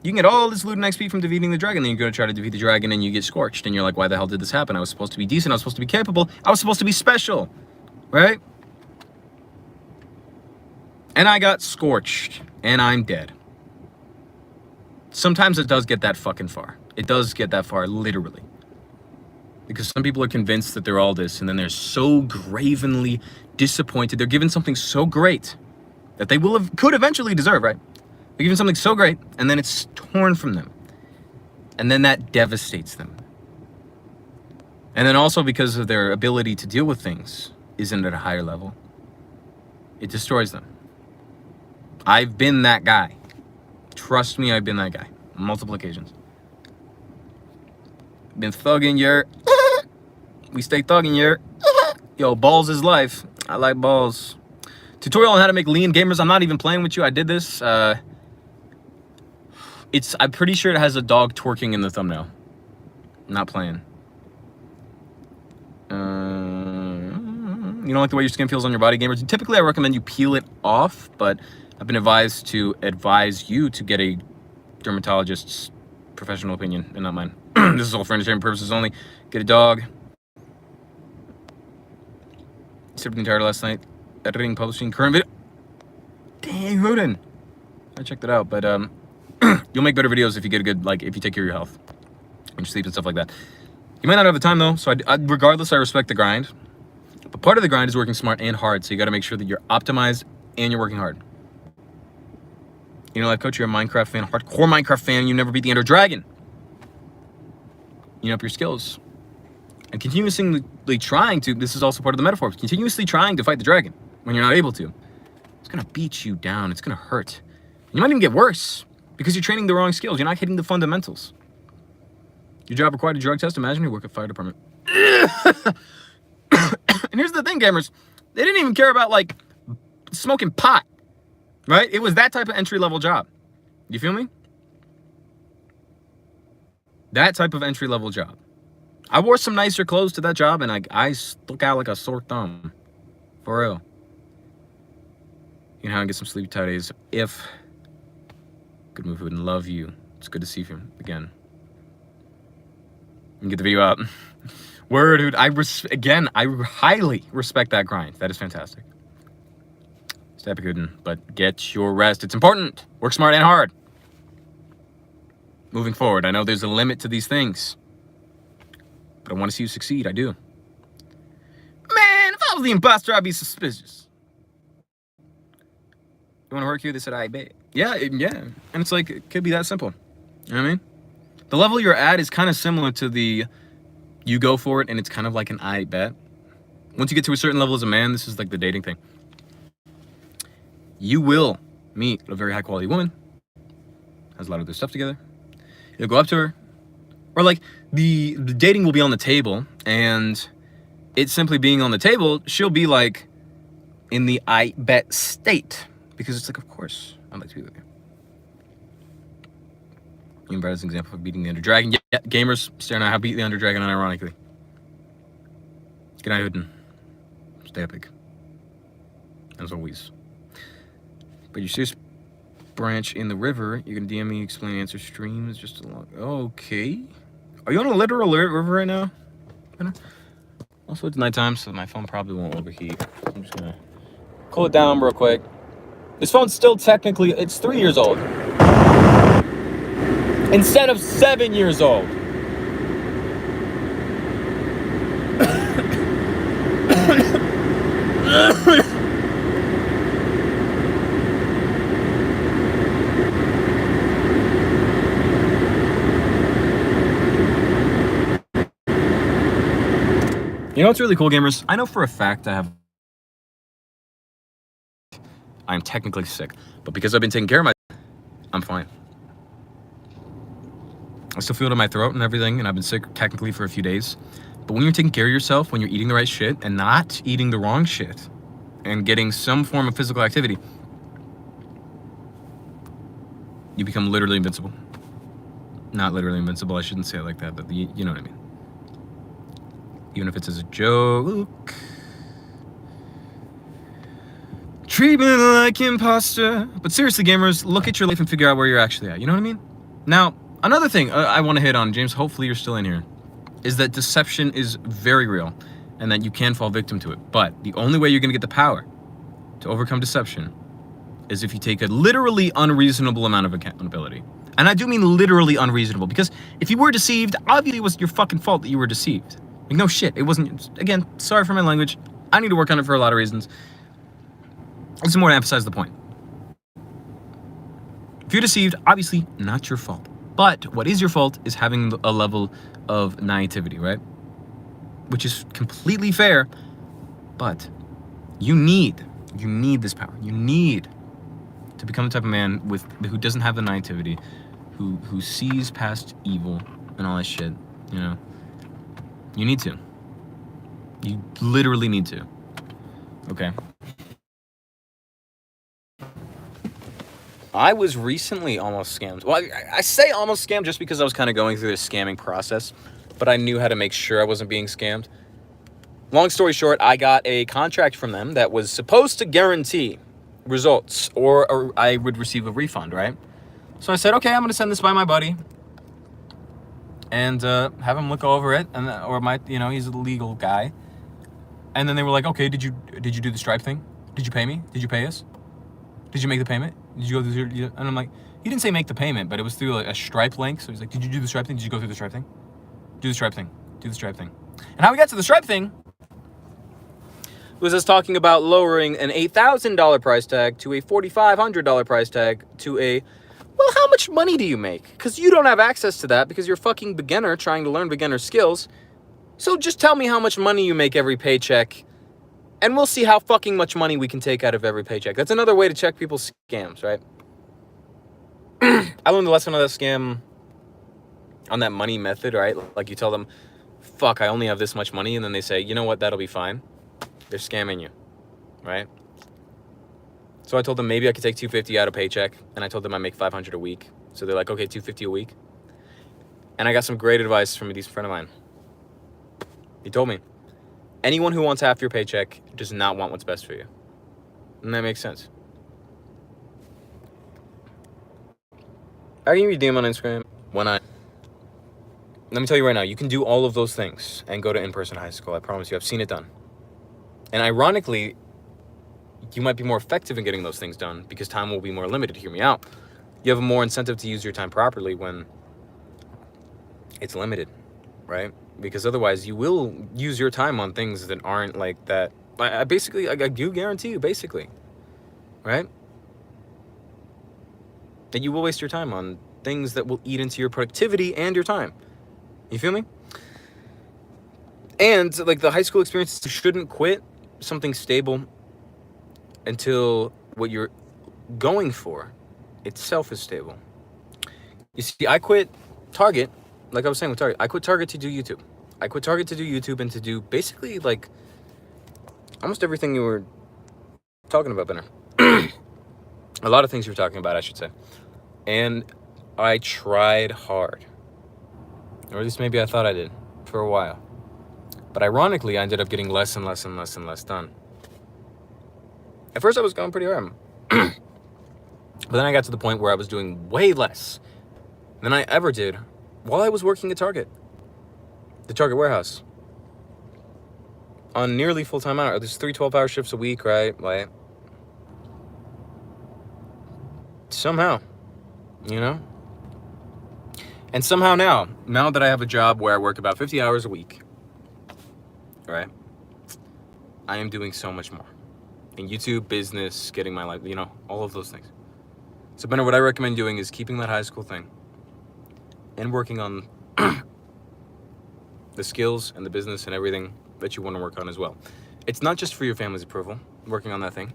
You can get all this loot and XP from defeating the dragon, then you go to try to defeat the dragon and you get scorched, and you're like, why the hell did this happen? I was supposed to be decent, I was supposed to be capable, I was supposed to be special, right? And I got scorched, and I'm dead. Sometimes it does get that fucking far. It does get that far, literally. Because some people are convinced that they're all this, and then they're so gravenly disappointed. They're given something so great that they could eventually deserve, right? They're given something so great, and then it's torn from them. And then that devastates them. And then also because of their ability to deal with things isn't at a higher level, it destroys them. I've been that guy. Trust me, I've been that guy on multiple occasions. Been thugging your... We stay thugging your... Yo, balls is life. I like balls. Tutorial on how to make lean gamers. I'm not even playing with you. I did this. I'm pretty sure it has a dog twerking in the thumbnail. Not playing. You don't like the way your skin feels on your body, gamers? Typically, I recommend you peel it off, but I've been advised to advise you to get a dermatologist's professional opinion and not mine. This is all for entertainment purposes only. Get a dog. Sipped entire last night. Editing, publishing, current video. Dang, Hooden. I checked it out, but you'll make better videos if you get a good, if you take care of your health and your sleep and stuff like that. You might not have the time though, so regardless, I respect the grind. But part of the grind is working smart and hard, so you got to make sure that you're optimized and you're working hard. You know, life coach, you're a Minecraft fan, hardcore Minecraft fan. You never beat the Ender Dragon. You know up your skills. And continuously trying to, this is also part of the metaphor, continuously trying to fight the dragon when you're not able to. It's going to beat you down. It's going to hurt. You might even get worse because you're training the wrong skills. You're not hitting the fundamentals. Your job required a drug test. Imagine you work at fire department. And here's the thing, gamers. They didn't even care about, smoking pot. Right? It was that type of entry-level job. You feel me? That type of entry-level job. I wore some nicer clothes to that job, and I stuck out like a sore thumb. For real. You know how I get some sleepy tight days. If. Good move, and love you. It's good to see you again. And get the video out. Word, dude. I highly respect that grind. That is fantastic. Step Gooden, but get your rest. It's important. Work smart and hard. Moving forward, I know there's a limit to these things. But I want to see you succeed. I do. Man, if I was the imposter, I'd be suspicious. You want to work here? They said, I bet. Yeah. And it's it could be that simple. You know what I mean? The level you're at is kind of similar to the you go for it, and it's kind of like an I bet. Once you get to a certain level as a man, this is like the dating thing. You will meet a very high-quality woman. Has a lot of their stuff together. You'll go up to her. Or the dating will be on the table, and it's simply being on the table, she'll be in the I bet state. Because it's of course, I'd like to be with you. You can as an example of beating the Ender Dragon. Yeah, gamers, staring at how beat the Ender Dragon unironically. Good night, Hooden. Stay epic. As always. But your serious branch in the river, you can DM me, explain, answer streams, just along. Okay. Are you on a literal river right now? Also, it's nighttime, so my phone probably won't overheat. I'm just gonna cool it down real quick. This phone's still technically, it's 3 years old. Instead of 7 years old. You know what's really cool, gamers? I know for a fact I'm technically sick, but because I've been taking care of I'm fine. I still feel it in my throat and everything, and I've been sick technically for a few days. But when you're taking care of yourself, when you're eating the right shit and not eating the wrong shit and getting some form of physical activity, you become literally invincible. Not literally invincible, I shouldn't say it like that, but you know what I mean. Even if it's as a joke. Treat me like imposter. But seriously, gamers, look at your life and figure out where you're actually at. You know what I mean? Now, another thing I want to hit on, James, hopefully you're still in here, is that deception is very real and that you can fall victim to it. But the only way you're going to get the power to overcome deception is if you take a literally unreasonable amount of accountability. And I do mean literally unreasonable, because if you were deceived, obviously it was your fucking fault that you were deceived. Like, no shit, it wasn't. Again, sorry for my language. I need to work on it for a lot of reasons. This is more to emphasize the point. If you're deceived, obviously not your fault. But what is your fault is having a level of naivety, right? Which is completely fair, but you need this power. You need to become the type of man who doesn't have the naivety, who sees past evil and all that shit, you know? You need to. You literally need to. Okay? I was recently almost scammed. Well, I say almost scammed just because I was kind of going through this scamming process, but I knew how to make sure I wasn't being scammed. Long story short, I got a contract from them that was supposed to guarantee results, or I would receive a refund, right? So I said, okay, I'm going to send this by my buddy and have him look over it, and he's a legal guy. And then they were like, okay, did you do the Stripe thing? Did you pay me? Did you pay us? Did you make the payment? Did you go through? And I'm like, he didn't say make the payment, but it was through like a Stripe link. So he's like, did you do the Stripe thing? Did you go through the Stripe thing? Do the Stripe thing. Do the Stripe thing. And how we got to the Stripe thing was us talking about lowering an $8,000 price tag to a $4,500 price tag to a, well, how much money do you make? Because you don't have access to that because you're a fucking beginner trying to learn beginner skills. So just tell me how much money you make every paycheck, and we'll see how fucking much money we can take out of every paycheck. That's another way to check people's scams, right? I learned the lesson of that scam on that money method, right? Like you tell them, fuck, I only have this much money. And then they say, you know what, that'll be fine. They're scamming you, right? So I told them maybe I could take $250 out of paycheck. And I told them I make $500 a week. So they're like, okay, $250 a week. And I got some great advice from a decent friend of mine. He told me, anyone who wants half your paycheck does not want what's best for you. And that makes sense. I can redeem on Instagram let me tell you right now, you can do all of those things and go to in-person high school. I promise you, I've seen it done. And ironically, you might be more effective in getting those things done because time will be more limited. Hear me out. You have a more incentive to use your time properly when it's limited, right? Because otherwise you will use your time on things that aren't like that. I do guarantee you, basically, right? That you will waste your time on things that will eat into your productivity and your time. You feel me? And like the high school experience, you shouldn't quit something stable until what you're going for itself is stable. You see, I quit Target, like I was saying with Target. I quit Target to do YouTube. I quit Target to do YouTube and to do basically like almost everything you were talking about, Benner. A lot of things you were talking about, I should say. And I tried hard. Or at least maybe I thought I did for a while. But ironically, I ended up getting less and less and less and less done. At first, I was going pretty hard. But then I got to the point where I was doing way less than I ever did while I was working at Target. The Target warehouse. on nearly full-time hours. There's 3 12-hour shifts a week, right? Like, somehow, you know? And somehow now that I have a job where I work about 50 hours a week, right? I am doing so much more. In YouTube, business, getting my life, all of those things. So, Benner, what I recommend doing is keeping that high school thing and working on the skills and the business and everything that you want to work on as well. It's not just for your family's approval, working on that thing.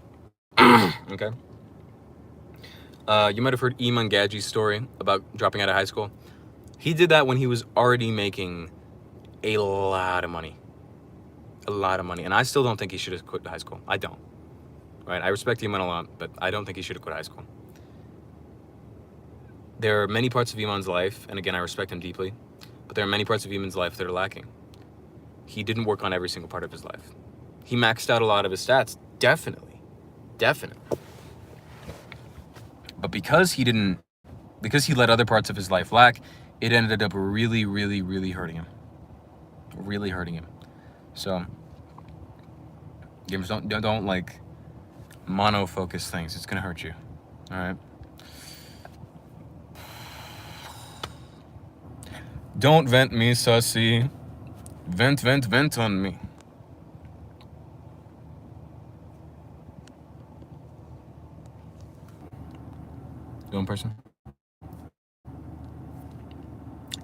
Okay? You might have heard Iman Gadji's story about dropping out of high school. He did that when he was already making a lot of money. A lot of money. And I still don't think he should have quit high school. I don't. Right? I respect Iman a lot, but I don't think he should have quit high school. There are many parts of Iman's life, and again, I respect him deeply, but there are many parts of Iman's life that are lacking. He didn't work on every single part of his life. He maxed out a lot of his stats, definitely. But because he let other parts of his life lack, it ended up really, really, really hurting him. Really hurting him. So, gamers, don't like mono-focus things. It's gonna hurt you. All right. Don't vent me, sussy. Vent on me. Go in person.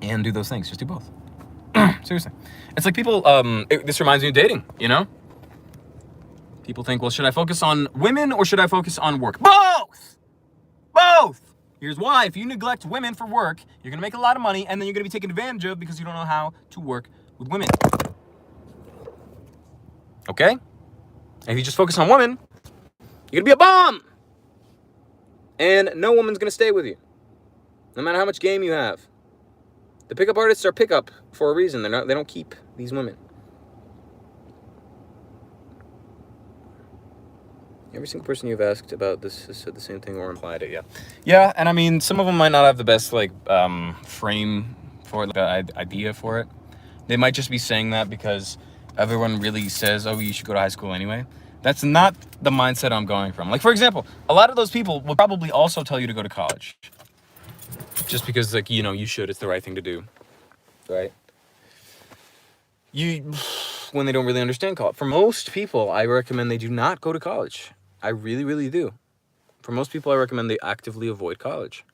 And do those things. Just do both. Seriously. It's like people, this reminds me of dating, People think, well, should I focus on women or should I focus on work? Both! Here's why. If you neglect women for work, you're going to make a lot of money, and then you're going to be taken advantage of because you don't know how to work with women. Okay? And if you just focus on women, you're going to be a bum! And no woman's going to stay with you. No matter how much game you have. The pickup artists are pickup for a reason. They don't keep these women. Every single person you've asked about this has said the same thing or implied it, yeah. Yeah, and I mean, some of them might not have the best, frame for it, idea for it. They might just be saying that because everyone really says, oh, you should go to high school anyway. That's not the mindset I'm going from. Like, for example, a lot of those people will probably also tell you to go to college. Just because, you should. It's the right thing to do. Right? When they don't really understand college. For most people, I recommend they do not go to college. I really, really do. For most people, I recommend they actively avoid college.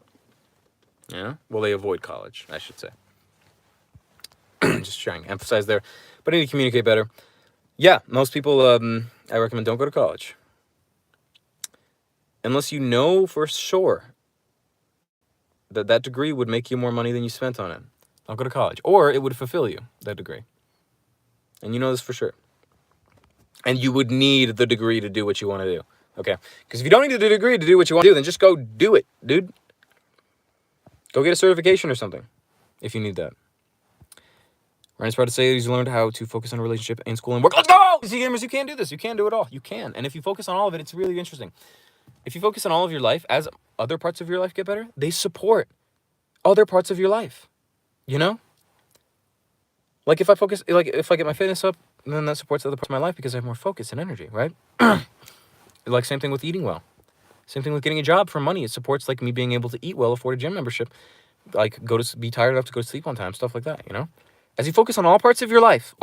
Yeah? Well, they avoid college, I should say. Just trying to emphasize there. But I need to communicate better. Yeah, most people, I recommend don't go to college. Unless you know for sure that degree would make you more money than you spent on it. Don't go to college. Or it would fulfill you, that degree. And you know this for sure. And you would need the degree to do what you want to do. Okay? Because if you don't need the degree to do what you want to do, then just go do it, dude. Go get a certification or something, if you need that. Ryan's proud to say he's learned how to focus on a relationship in school and work. Let's go! See, gamers, you can do this. You can do it all. You can. And if you focus on all of it, it's really interesting. If you focus on all of your life, as other parts of your life get better, they support other parts of your life. You know? Like if I get my fitness up, then that supports other parts of my life because I have more focus and energy, right? Like same thing with eating well. Same thing with getting a job for money. It supports me being able to eat well, afford a gym membership, be tired enough to go to sleep on time, stuff like that, As you focus on all parts of your life,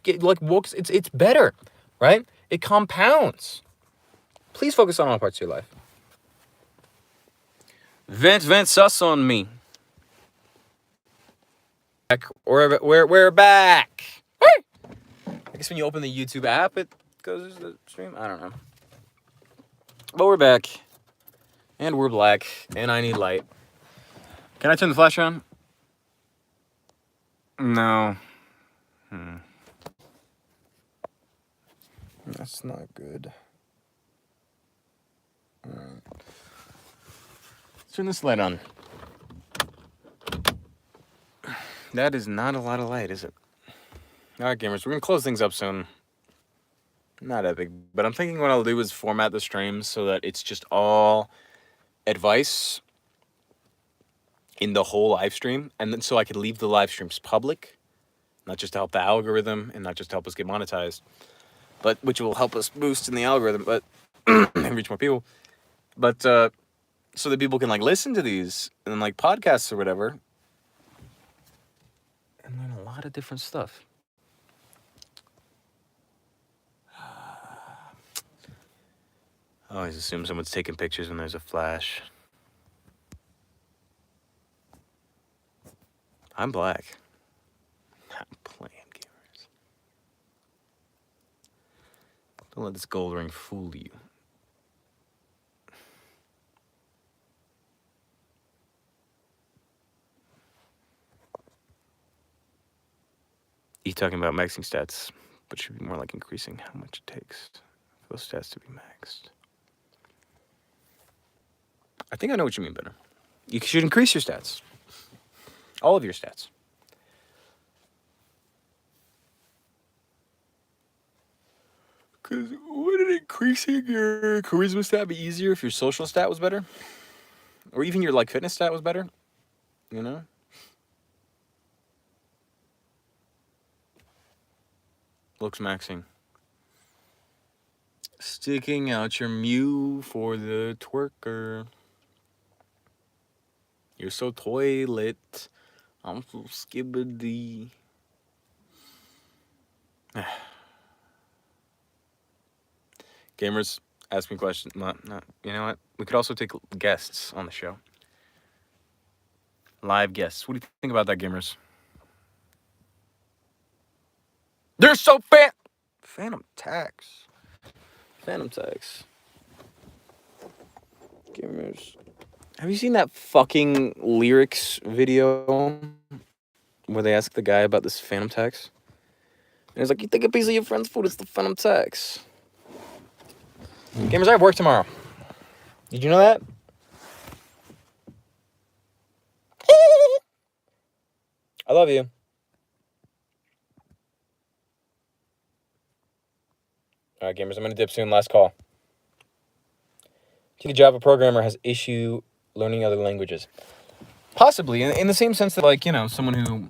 get it's better, right? It compounds. Please focus on all parts of your life. Vent sus on me. We're back. I guess when you open the YouTube app, it goes to the stream. I don't know. But we're back. And we're black. And I need light. Can I turn the flash on? No. That's not good. Alright. Let's turn this light on. That is not a lot of light, is it? Alright, gamers, we're going to close things up soon. Not epic, but I'm thinking what I'll do is format the streams so that it's just all advice in the whole live stream, and then so I could leave the live streams public, not just to help the algorithm and not just to help us get monetized, but which will help us boost in the algorithm, but and reach more people. But so that people can like listen to these and like podcasts or whatever and learn a lot of different stuff. I always assume someone's taking pictures when there's a flash. I'm black. I'm playing, gamers. Don't let this gold ring fool you. He's talking about maxing stats, but should be more like increasing how much it takes for those stats to be maxed. I think I know what you mean better. You should increase your stats. All of your stats. Because wouldn't increasing your charisma stat be easier if your social stat was better? Or even your like fitness stat was better? You know? Looks maxing. Sticking out your mew for the twerker. You're so toilet. I'm so skibbity. Gamers, ask me questions. Not. You know what? We could also take guests on the show. Live guests. What do you think about that, gamers? They're so Phantom tax. Gamers. Have you seen that fucking lyrics video where they ask the guy about this phantom tax? And he's like, you think a piece of your friend's food is the phantom tax? Gamers, I have work tomorrow. Did you know that? I love you. All right, gamers, I'm going to dip soon. Last call. Do you think a Java programmer has issue learning other languages? Possibly, in the same sense that, like, you know, someone who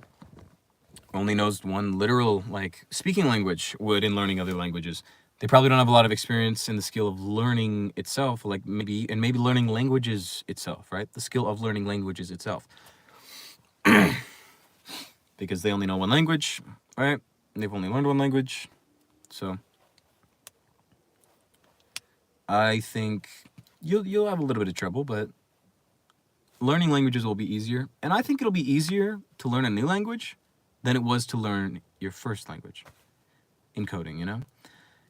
only knows one literal, like, speaking language would in learning other languages. They probably don't have a lot of experience in the skill of learning itself, like maybe learning languages itself, right? The skill of learning languages itself. Because they only know one language, right? And they've only learned one language. So I think you'll have a little bit of trouble, but learning languages will be easier. And I think it'll be easier to learn a new language than it was to learn your first language in coding, you know?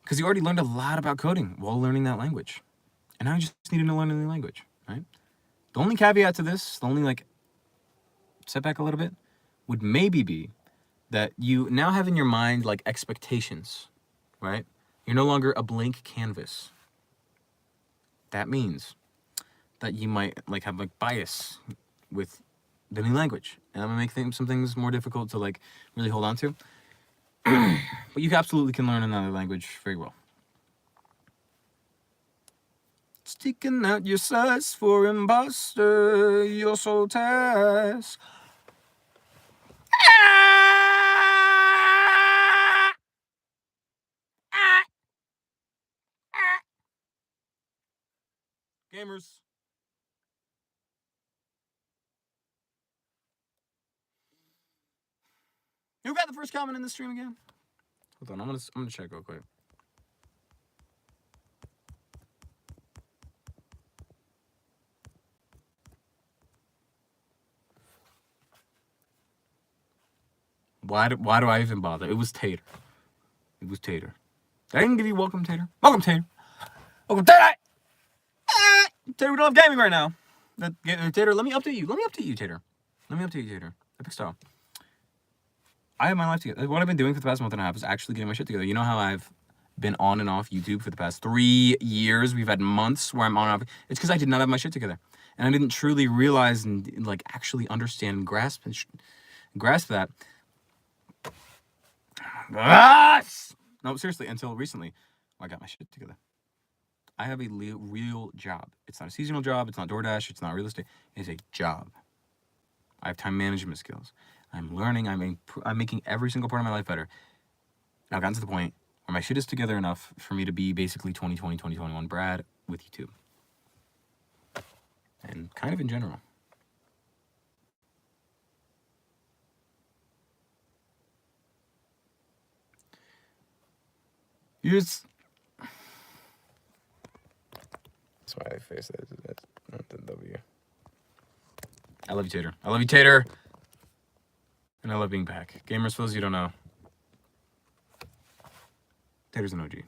Because you already learned a lot about coding while learning that language. And now you just need to learn a new language, right? The only caveat to this, the only like setback a little bit, would maybe be that you now have in your mind like expectations, right? You're no longer a blank canvas. That means that you might like have like bias with the new language. And I'm gonna make some things more difficult to like really hold on to. But you absolutely can learn another language very well. Sticking out your sights for imposter, your soul task. Gamers. Who got the first comment in the stream again? Hold on, I'm gonna check real quick. Why do I even bother? It was Tater. It was Tater. I didn't give you welcome, Tater. Welcome, Tater. Welcome, Tater. Tater, we don't have gaming right now. Tater, let me update you. Tater. Epic style. I have my life together. What I've been doing for the past month and a half is actually getting my shit together. You know how I've been on and off YouTube for the past 3 years? We've had months where I'm on and off. It's because I did not have my shit together. And I didn't truly realize and like actually understand and grasp that. No, seriously, until recently, I got my shit together. I have a real job. It's not a seasonal job. It's not DoorDash. It's not real estate. It's a job. I have time management skills. I'm learning. I'm making every single part of my life better. And I've gotten to the point where my shit is together enough for me to be basically 2020, 2021 Brad with YouTube. And kind of in general. Here's... Smiley face. That's not the W. I love you, Tater. I love you, Tater. And I love being back. Gamers, for those of you who don't know, Tater's an OG.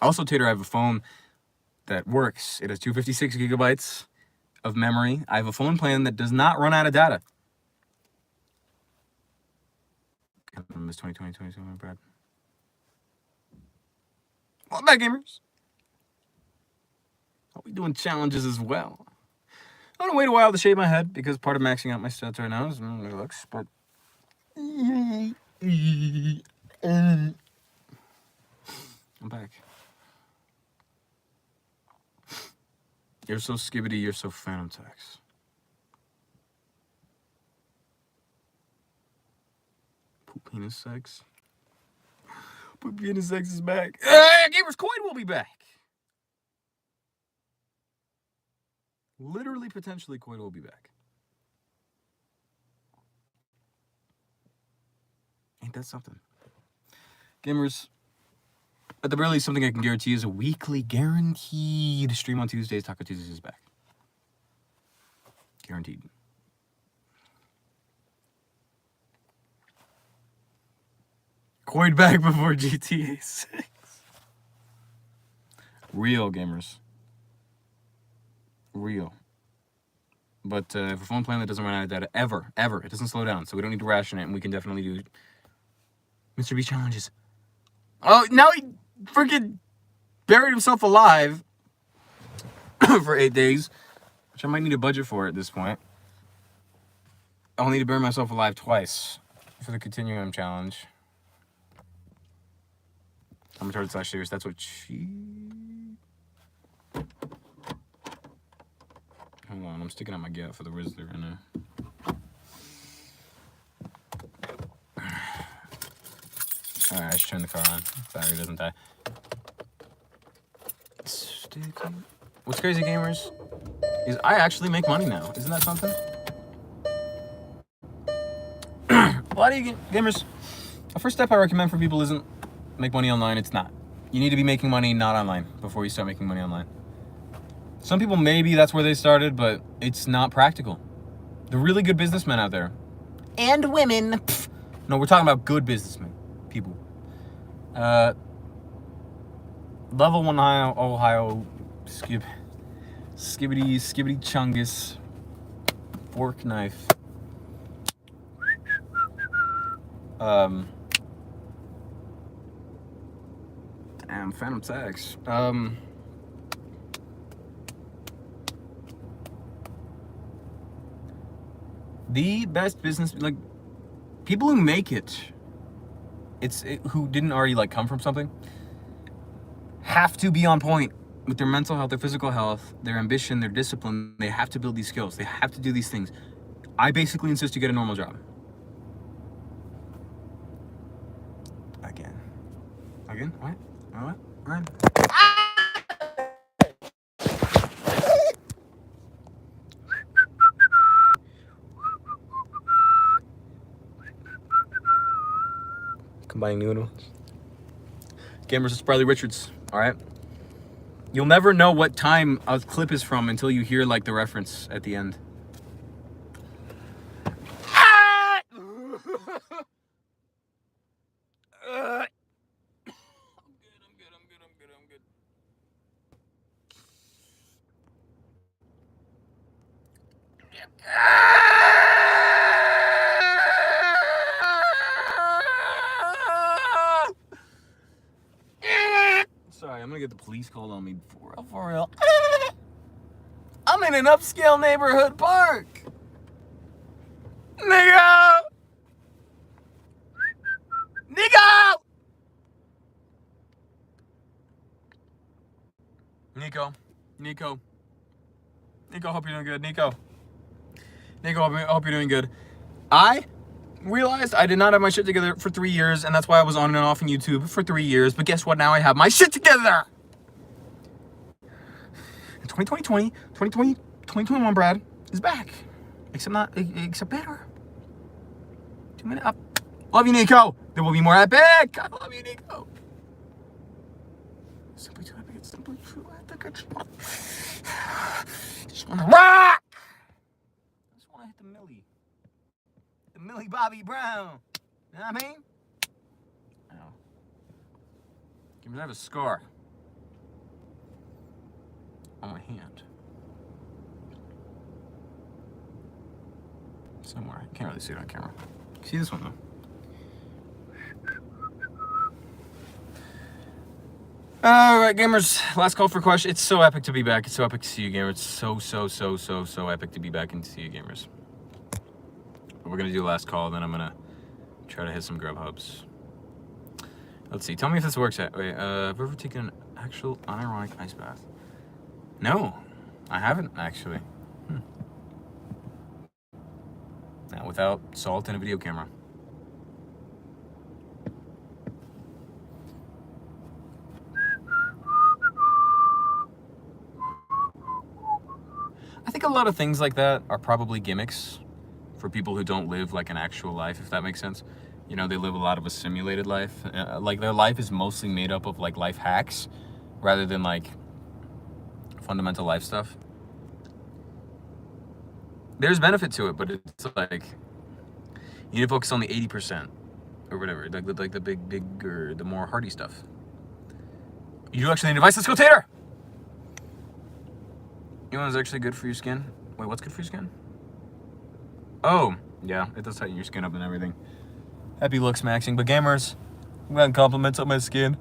Also, Tater, I have a phone that works. It has 256 gigabytes of memory. I have a phone plan that does not run out of data. I miss 2020, 2021, Brad. Welcome back, gamers. I'll be doing challenges as well. I'm gonna wait a while to shave my head because part of maxing out my stats right now is my looks, but I'm back. You're so skibbity, you're so phantom tax. Poop penis sex. Poop penis sex is back. Gamers Coin will be back. Literally, potentially, Coin will be back. Ain't that something? Gamers, at the very least, something I can guarantee is a weekly guaranteed stream on Tuesdays. Taco Tuesdays is back. Guaranteed. Coin back before GTA 6. Real, gamers. Real. But if a phone plan that doesn't run out of data ever, it doesn't slow down, so we don't need to ration it, and we can definitely do Mr. B challenges. Oh, now he freaking buried himself alive for 8 days, which I might need a budget for at this point. I'll need to bury myself alive twice for the Continuum challenge. I'm retarded / serious. That's what she... Hold on, I'm sticking out my gap for the Rizzler right now. Alright, I should turn the car on. Battery doesn't die. What's crazy, gamers, is I actually make money now. Isn't that something? A lot of you gamers, the first step I recommend for people isn't make money online. It's not. You need to be making money not online before you start making money online. Some people, maybe that's where they started, but it's not practical. The really good businessmen out there, and women, pff, no, we're talking about good businessmen, people. Level 1 Ohio, skibbity chungus, fork knife. Damn, phantom tax. The best business, like, people who make it, who didn't already, like, come from something, have to be on point with their mental health, their physical health, their ambition, their discipline. They have to build these skills. They have to do these things. I basically insist you get a normal job. Again? What? What? Combining new ones. Gamers, it's Bradley Richards, alright? You'll never know what time a clip is from until you hear, like, the reference at the end. Sorry, I'm gonna get the police called on me for real. I'm in an upscale neighborhood park. Nigga! Nico. Nico, hope you're doing good. Nico, hope you're doing good. I realized I did not have my shit together for 3 years, and that's why I was on and off on YouTube for 3 years. But guess what? Now I have my shit together. And 2021, Brad, is back. Except better. 2 minutes up. Love you, Nico. There will be more epic. I love you, Nico. Simply too epic. It's simply too epic. I just want to rock. I just want to hit the Millie. The Millie Bobby Brown. You know what I mean? Ow. I have a scar on my hand. Somewhere. I can't really see it on camera. See this one though. Alright, gamers. Last call for questions. It's so epic to be back. It's so epic to see you, gamers. It's so epic to be back and to see you, gamers. But we're gonna do the last call, then I'm gonna try to hit some grub hubs. Let's see. Tell me if this works. Wait, have you ever taken an actual unironic ice bath? No, I haven't actually. Now, without salt and a video camera. I think a lot of things like that are probably gimmicks for people who don't live like an actual life, if that makes sense. You know, they live a lot of a simulated life. Like their life is mostly made up of like life hacks rather than like fundamental life stuff. There's benefit to it, but it's like you need to focus on the 80% or whatever, like the big or the more hardy stuff. You do actually need advice. Let's go, Tater. You know what's actually good for your skin? Wait, what's good for your skin? Oh, yeah, it does tighten your skin up and everything. Happy looks maxing, but gamers, I'm gonna compliments on my skin.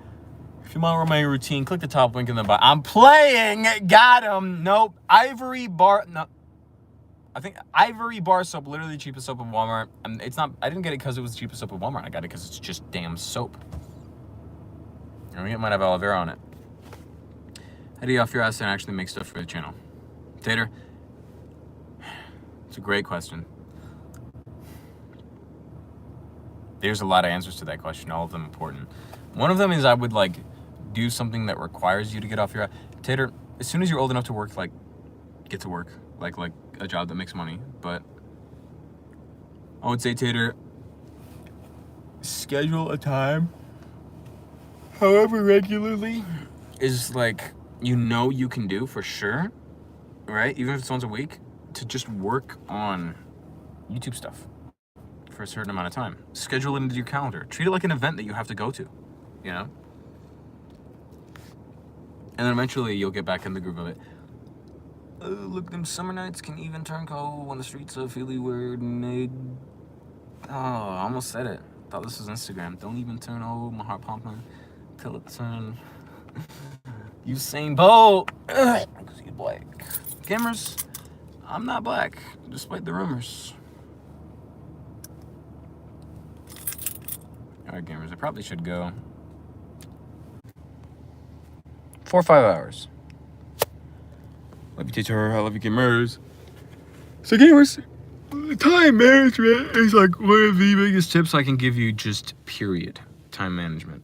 If you want my routine, click the top link in the bottom. I'm playing. Got him. Nope. Ivory bar. No. I think Ivory bar soap, literally the cheapest soap at Walmart. And it's not. I didn't get it because it was the cheapest soap at Walmart. I got it because it's just damn soap. I mean, it might have aloe vera on it. How do you off your ass and actually make stuff for the channel? Tater, it's a great question. There's a lot of answers to that question, all of them important. One of them is I would like do something that requires you to get off your ass. Tater, as soon as you're old enough to work, like get to work, like a job that makes money. But I would say, Tater, schedule a time, however regularly, is like you can do for sure. Right? Even if it's once a week, to just work on YouTube stuff for a certain amount of time. Schedule it into your calendar. Treat it like an event that you have to go to, you know? And then eventually you'll get back in the groove of it. Oh, look, them summer nights can even turn cold when the streets are feely weird and oh, I almost said it. Thought this was Instagram. Don't even turn old, my heart pumping till it turn Usain Bolt. Because he's black. Gamers, I'm not black, despite the rumors. Alright, gamers, I probably should go 4 or 5 hours. Love you, teacher. I love you, gamers. So, gamers, time management is like one of the biggest tips I can give you, just period. Time management.